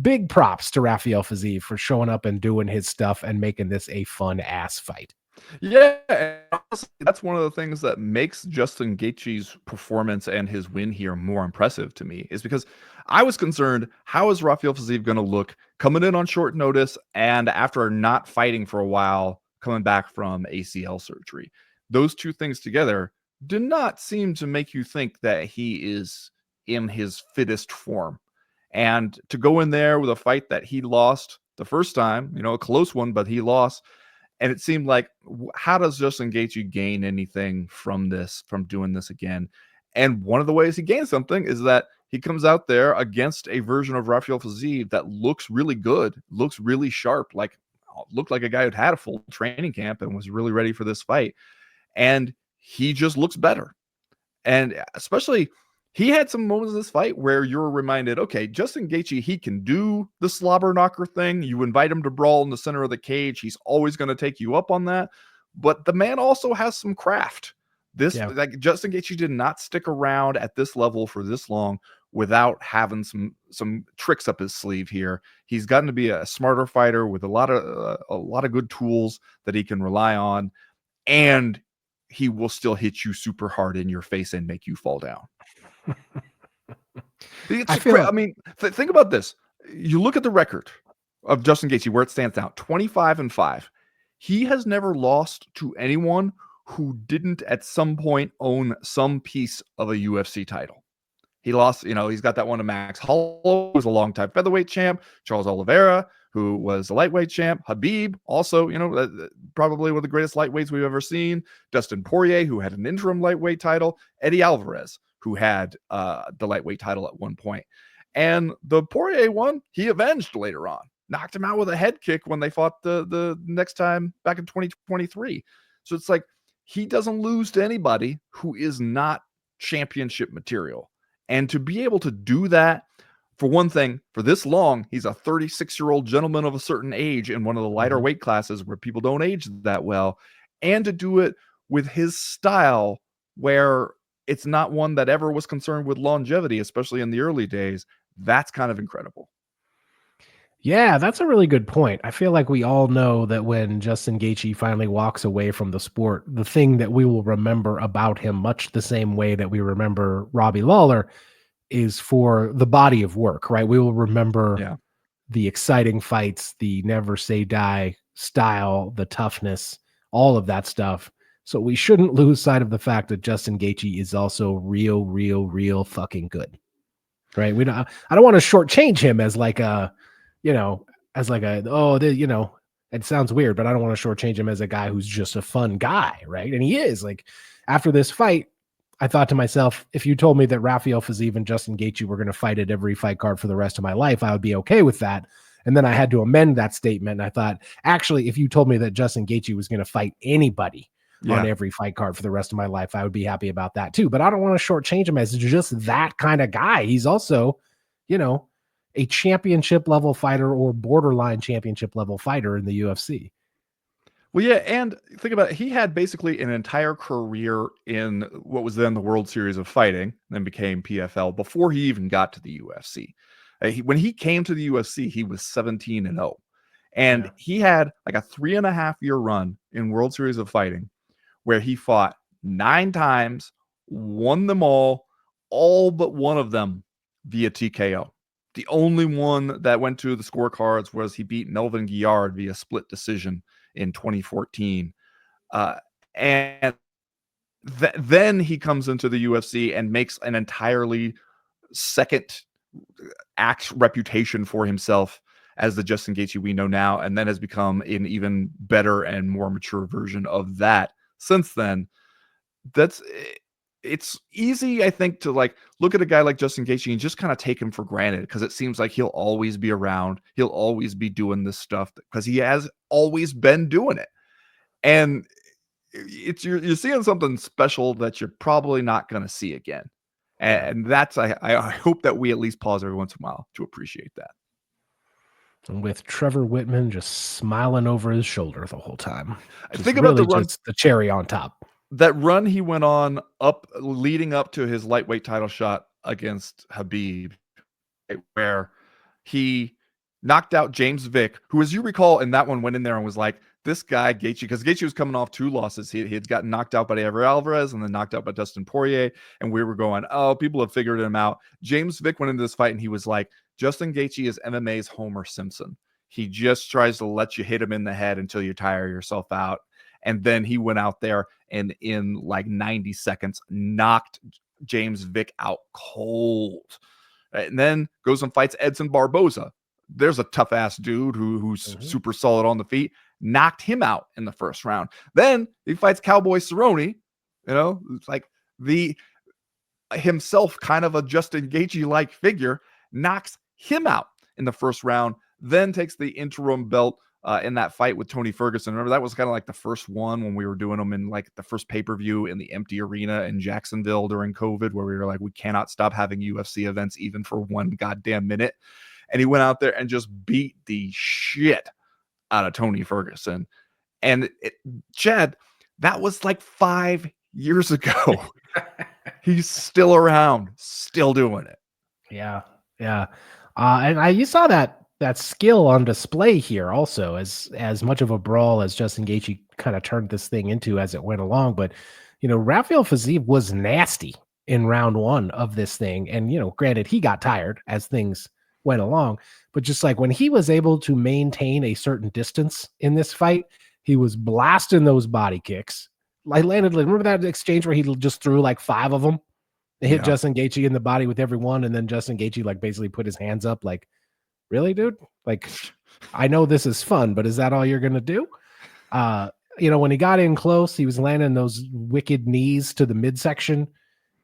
big props to Rafael Fiziev for showing up and doing his stuff and making this a fun ass fight. Yeah, and honestly, that's one of the things that makes Justin Gaethje's performance and his win here more impressive to me, is because I was concerned, how is Rafael Fiziev going to look coming in on short notice and after not fighting for a while, coming back from ACL surgery? Those two things together do not seem to make you think that he is in his fittest form. And to go in there with a fight that he lost the first time, a close one, but he lost. And it seemed like, how does Justin Gaethje gain anything from this, from doing this again? And one of the ways he gains something is that he comes out there against a version of Rafael Fiziev that looks really good, looks really sharp, looked like a guy who'd had a full training camp and was really ready for this fight. And he just looks better. And especially, he had some moments in this fight where you're reminded, okay, Justin Gaethje, he can do the slobber knocker thing. You invite him to brawl in the center of the cage. He's always going to take you up on that. But the man also has some craft. Justin Gaethje did not stick around at this level for this long without having some tricks up his sleeve here. He's gotten to be a smarter fighter with a lot of good tools that he can rely on. And he will still hit you super hard in your face and make you fall down. Think about this. You look at the record of Justin Gaethje, where it stands out, 25-5. He has never lost to anyone who didn't at some point own some piece of a UFC title. He lost, he's got that one to Max Holloway, who was a longtime featherweight champ, Charles Oliveira, who was a lightweight champ, Habib, also, probably one of the greatest lightweights we've ever seen, Dustin Poirier, who had an interim lightweight title, Eddie Alvarez, who had the lightweight title at one point. And the Poirier one, he avenged later on. Knocked him out with a head kick when they fought the next time back in 2023. So it's like he doesn't lose to anybody who is not championship material. And to be able to do that, for one thing, for this long, he's a 36-year-old gentleman of a certain age in one of the lighter weight classes where people don't age that well. And to do it with his style where it's not one that ever was concerned with longevity, especially in the early days. That's kind of incredible. Yeah, that's a really good point. I feel like we all know that when Justin Gaethje finally walks away from the sport, the thing that we will remember about him, much the same way that we remember Robbie Lawler, is for the body of work, right? We will remember the exciting fights, the never say die style, the toughness, all of that stuff. So we shouldn't lose sight of the fact that Justin Gaethje is also real fucking good, right? I don't want to shortchange him as like a, it sounds weird, but I don't want to shortchange him as a guy who's just a fun guy, right? And he is. Like, after this fight, I thought to myself, if you told me that Rafael Fiziev and Justin Gaethje were going to fight at every fight card for the rest of my life, I would be okay with that. And then I had to amend that statement. And I thought, actually, if you told me that Justin Gaethje was going to fight anybody on every fight card for the rest of my life, I would be happy about that too. But I don't want to shortchange him as just that kind of guy. He's also, a championship level fighter or borderline championship level fighter in the UFC. Well, yeah, and think about it. He had basically an entire career in what was then the World Series of Fighting, then became PFL, before he even got to the UFC. When he came to the UFC, he was 17-0. And he had like a 3.5-year run in World Series of Fighting where he fought 9 times, won them all but one of them via TKO. The only one that went to the scorecards was he beat Melvin Guillard via split decision in 2014. And then he comes into the UFC and makes an entirely second act reputation for himself as the Justin Gaethje we know now, and then has become an even better and more mature version of that since then. It's easy, I think, to like look at a guy like Justin Gaethje and just kind of take him for granted because it seems like he'll always be around. He'll always be doing this stuff because he has always been doing it. And you're seeing something special that you're probably not going to see again. And that's, I hope that we at least pause every once in a while to appreciate that. And with Trevor Whitman just smiling over his shoulder the whole time. I think about just the cherry on top. That run he went on leading up to his lightweight title shot against Khabib, where he knocked out James Vick, who, as you recall, in that one went in there and was like, this guy Gaethje, because Gaethje was coming off 2 losses. He had gotten knocked out by Ever Alvarez and then knocked out by Dustin Poirier. And we were going, oh, people have figured him out. James Vick went into this fight and he was like, Justin Gaethje is MMA's Homer Simpson. He just tries to let you hit him in the head until you tire yourself out. And then he went out there and in like 90 seconds knocked James Vick out cold. And then goes and fights Edson Barboza. There's a tough ass dude who's super solid on the feet. Knocked him out in the first round. Then he fights Cowboy Cerrone. It's like himself kind of a Justin Gaethje-like figure. Knocks him out in the first round. Then takes the interim belt in that fight with Tony Ferguson. Remember, that was kind of like the first one when we were doing them in like the first pay-per-view in the empty arena in Jacksonville during COVID, where we were like, we cannot stop having UFC events even for one goddamn minute. And he went out there and just beat the shit out of Tony Ferguson. And Chad, that was like 5 years ago. He's still around, still doing it. Yeah. And you saw that skill on display here also, as much of a brawl as Justin Gaethje kind of turned this thing into as it went along. But, Rafael Fiziev was nasty in round 1 of this thing. And, granted, he got tired as things went along, but just like when he was able to maintain a certain distance in this fight, he was blasting those body kicks. I landed, remember that exchange where he just threw like 5 of them? They hit Justin Gaethje in the body with every one, and then Justin Gaethje like basically put his hands up like, really, dude? Like, I know this is fun, but is that all you're gonna do? When he got in close, he was landing those wicked knees to the midsection,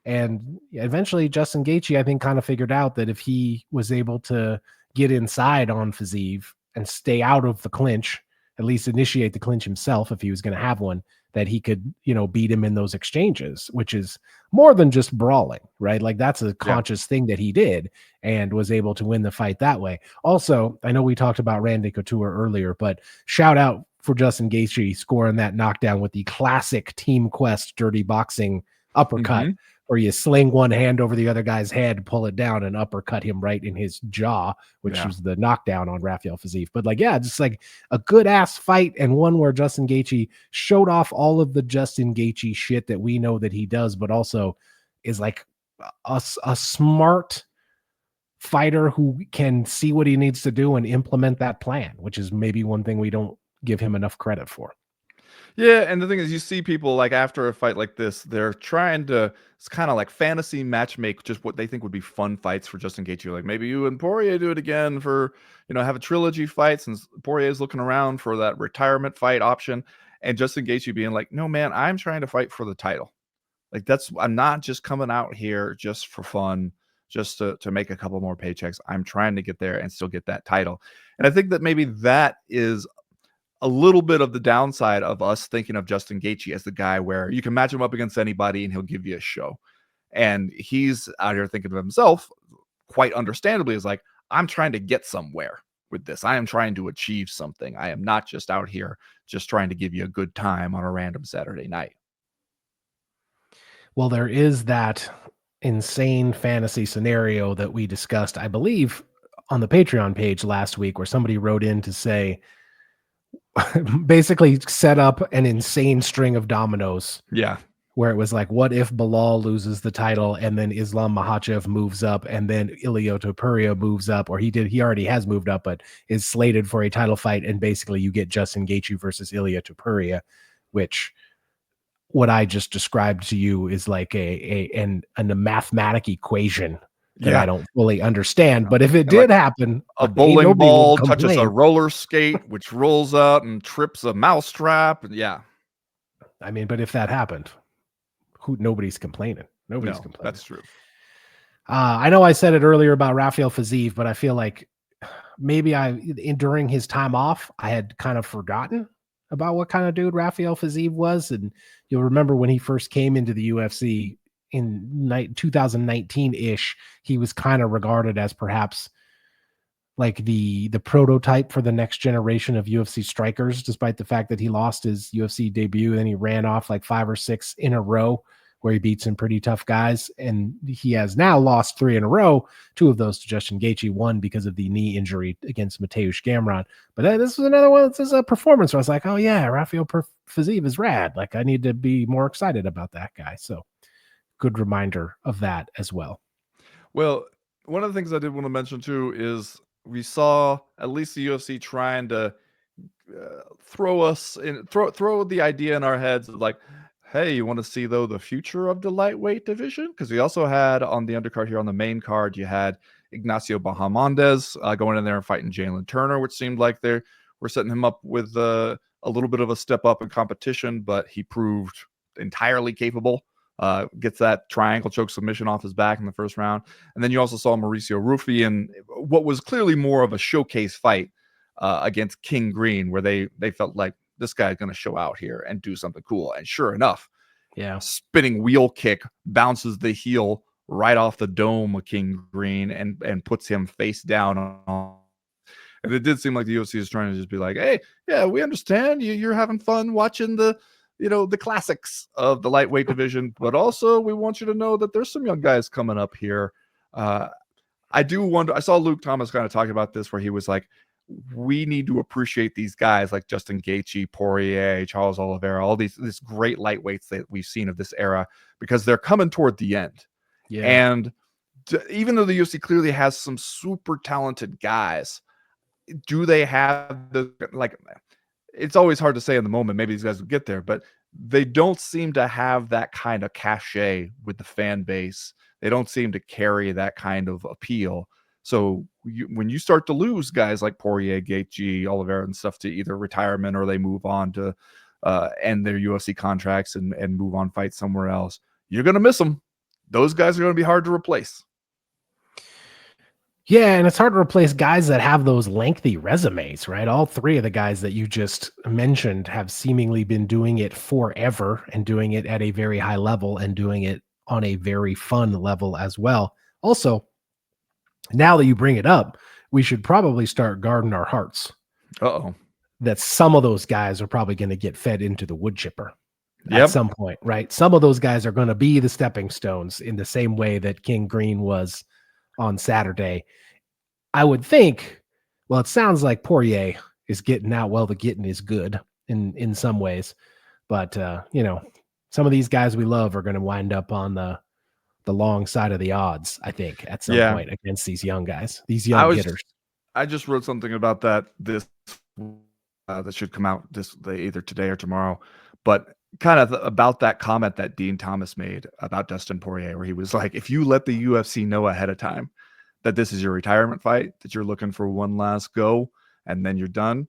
And eventually Justin Gaethje, I think, kind of figured out that if he was able to get inside on Fiziev and stay out of the clinch, at least initiate the clinch himself if he was going to have one, that he could, beat him in those exchanges, which is more than just brawling, right? Like that's a conscious thing that he did and was able to win the fight that way. Also, I know we talked about Randy Couture earlier, but shout out for Justin Gaethje scoring that knockdown with the classic Team Quest dirty boxing uppercut, where you sling one hand over the other guy's head, pull it down, and uppercut him right in his jaw, which was the knockdown on Rafael Fiziev. But just like a good ass fight, and one where Justin Gaethje showed off all of the Justin Gaethje shit that we know that he does, but also is like a smart fighter who can see what he needs to do and implement that plan, which is maybe one thing we don't give him enough credit for. Yeah, and the thing is, you see people like after a fight like this, they're trying to, it's kind of like fantasy matchmake just what they think would be fun fights for Justin Gaethje. Like maybe you and Poirier do it again for, have a trilogy fight, since Poirier's looking around for that retirement fight option, and Justin Gaethje being like, no man, I'm trying to fight for the title. Like I'm not just coming out here just for fun, just to make a couple more paychecks. I'm trying to get there and still get that title. And I think that maybe that is a little bit of the downside of us thinking of Justin Gaethje as the guy where you can match him up against anybody and he'll give you a show. And he's out here thinking of himself, quite understandably, is like, I'm trying to get somewhere with this. I am trying to achieve something. I am not just out here just trying to give you a good time on a random Saturday night. Well, there is that insane fantasy scenario that we discussed, I believe, on the Patreon page last week, where somebody wrote in to say, basically set up an insane string of dominoes. Yeah. Where it was like, what if Bilal loses the title and then Islam Makhachev moves up and then Ilia Topuria moves up, or he already has moved up, but is slated for a title fight. And basically you get Justin Gaethje versus Ilia Topuria, which what I just described to you is like a mathematic equation that I don't fully understand. But if it did happen, a bowling ball touches a roller skate, which rolls out and trips a mousetrap. Yeah. I mean, but if that happened, nobody's complaining. Nobody's complaining. That's true. I know I said it earlier about Rafael Fiziev, but I feel like maybe during his time off, I had kind of forgotten about what kind of dude Rafael Fiziev was. And you'll remember when he first came into the UFC in 2019-ish, he was kind of regarded as perhaps like the prototype for the next generation of UFC strikers, despite the fact that he lost his UFC debut. Then he ran off like 5 or 6 in a row where he beat some pretty tough guys. And he has now lost 3 in a row, 2 of those to Justin Gaethje, 1 because of the knee injury against Mateusz Gamrot. But this was another one. This is a performance where I was like, oh yeah, Rafael Fiziev is rad. Like I need to be more excited about that guy. So good reminder of that as well. Well, one of the things I did want to mention too is we saw at least the UFC trying to throw the idea in our heads of like, hey, you want to see though the future of the lightweight division? Because we also had on the undercard here on the main card, you had Ignacio Bahamondes going in there and fighting Jalen Turner, which seemed like they were setting him up with a little bit of a step up in competition, but he proved entirely capable. Gets that triangle choke submission off his back in the first round. And then you also saw Mauricio Rufy in what was clearly more of a showcase fight against King Green, where they felt like this guy's going to show out here and do something cool. And sure enough, spinning wheel kick bounces the heel right off the dome of King Green and puts him face down on. And it did seem like the UFC is trying to just be like, hey, yeah, we understand you're having fun watching the classics of the lightweight division, but also we want you to know that there's some young guys coming up here. I do wonder, I saw Luke Thomas kind of talking about this, where he was like, we need to appreciate these guys like Justin Gaethje, Poirier, Charles Oliveira, all these great lightweights that we've seen of this era, because they're coming toward the end. Yeah. And even though the UFC clearly has some super talented guys, do they have the, like, it's always hard to say in the moment, maybe these guys will get there, but they don't seem to have that kind of cachet with the fan base. They don't seem to carry that kind of appeal. So when you start to lose guys like Poirier, Gaethje, Oliveira and stuff to either retirement, or they move on to end their UFC contracts and move on fight somewhere else, you're going to miss them. those guys are going to be hard to replace. Yeah, and it's hard to replace guys that have those lengthy resumes, right? All three of the guys that you just mentioned have seemingly been doing it forever and doing it at a very high level and doing it on a very fun level as well. Also, now that you bring it up, we should probably start guarding our hearts. Uh-oh. That some of those guys are probably going to get fed into the wood chipper Yep. at some point, right? Some of those guys are going to be the stepping stones in the same way that King Green was on Saturday. I would think, well, it sounds like Poirier is getting out. Well, the getting is good in some ways, but you know, some of these guys we love are going to wind up on the long side of the odds, I think, at some point against these young guys, these young hitters. I just wrote something about that that should come out either today or tomorrow, but kind of about that comment that Dean Thomas made about Dustin Poirier, where he was like, if you let the UFC know ahead of time that this is your retirement fight, that you're looking for one last go, and then you're done,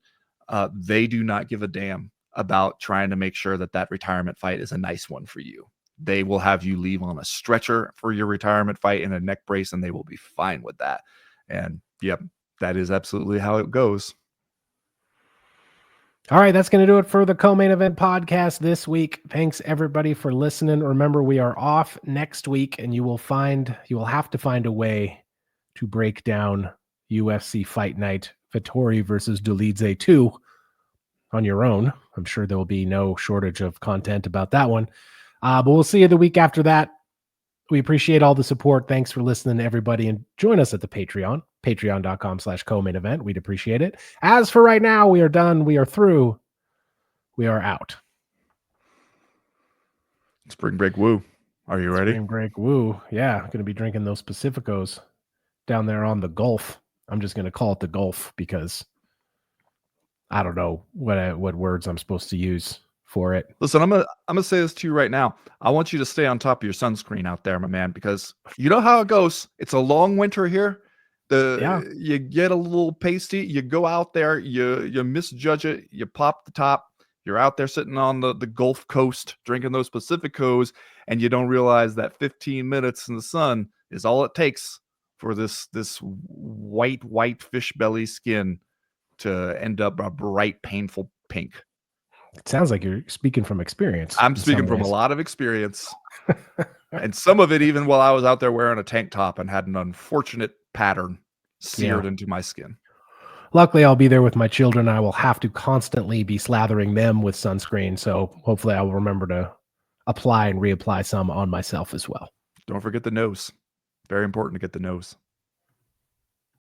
they do not give a damn about trying to make sure that retirement fight is a nice one for you. They will have you leave on a stretcher for your retirement fight in a neck brace, and they will be fine with that. And yep, that is absolutely how it goes. All right, that's going to do it for the Co-Main Event podcast this week. Thanks everybody for listening. Remember, we are off next week, and you will have to find a way to break down UFC Fight Night Vettori versus Dolidze 2 on your own. I'm sure there will be no shortage of content about that one. But we'll see you the week after that. We appreciate all the support. Thanks for listening, everybody, and join us at the Patreon, patreon.com/co-main event. We'd appreciate it. As for right now, we are done. We are through. We are out. Spring break woo. Are you ready? Spring break woo. Yeah, going to be drinking those Pacificos down there on the Gulf. I'm just going to call it the Gulf because I don't know what words I'm supposed to use for it. Listen, I'm gonna say this to you right now. I want you to stay on top of your sunscreen out there, my man, because you know how it goes. It's a long winter here. You get a little pasty. You go out there, you misjudge it. You pop the top. You're out there sitting on the Gulf Coast drinking those Pacificos, and you don't realize that 15 minutes in the sun is all it takes for this white fish belly skin to end up a bright, painful pink. It sounds like you're speaking from experience. I'm speaking from a lot of experience. And some of it even while I was out there wearing a tank top and had an unfortunate pattern seared into my skin. Luckily, I'll be there with my children. I will have to constantly be slathering them with sunscreen. So hopefully I will remember to apply and reapply some on myself as well. Don't forget the nose. Very important to get the nose.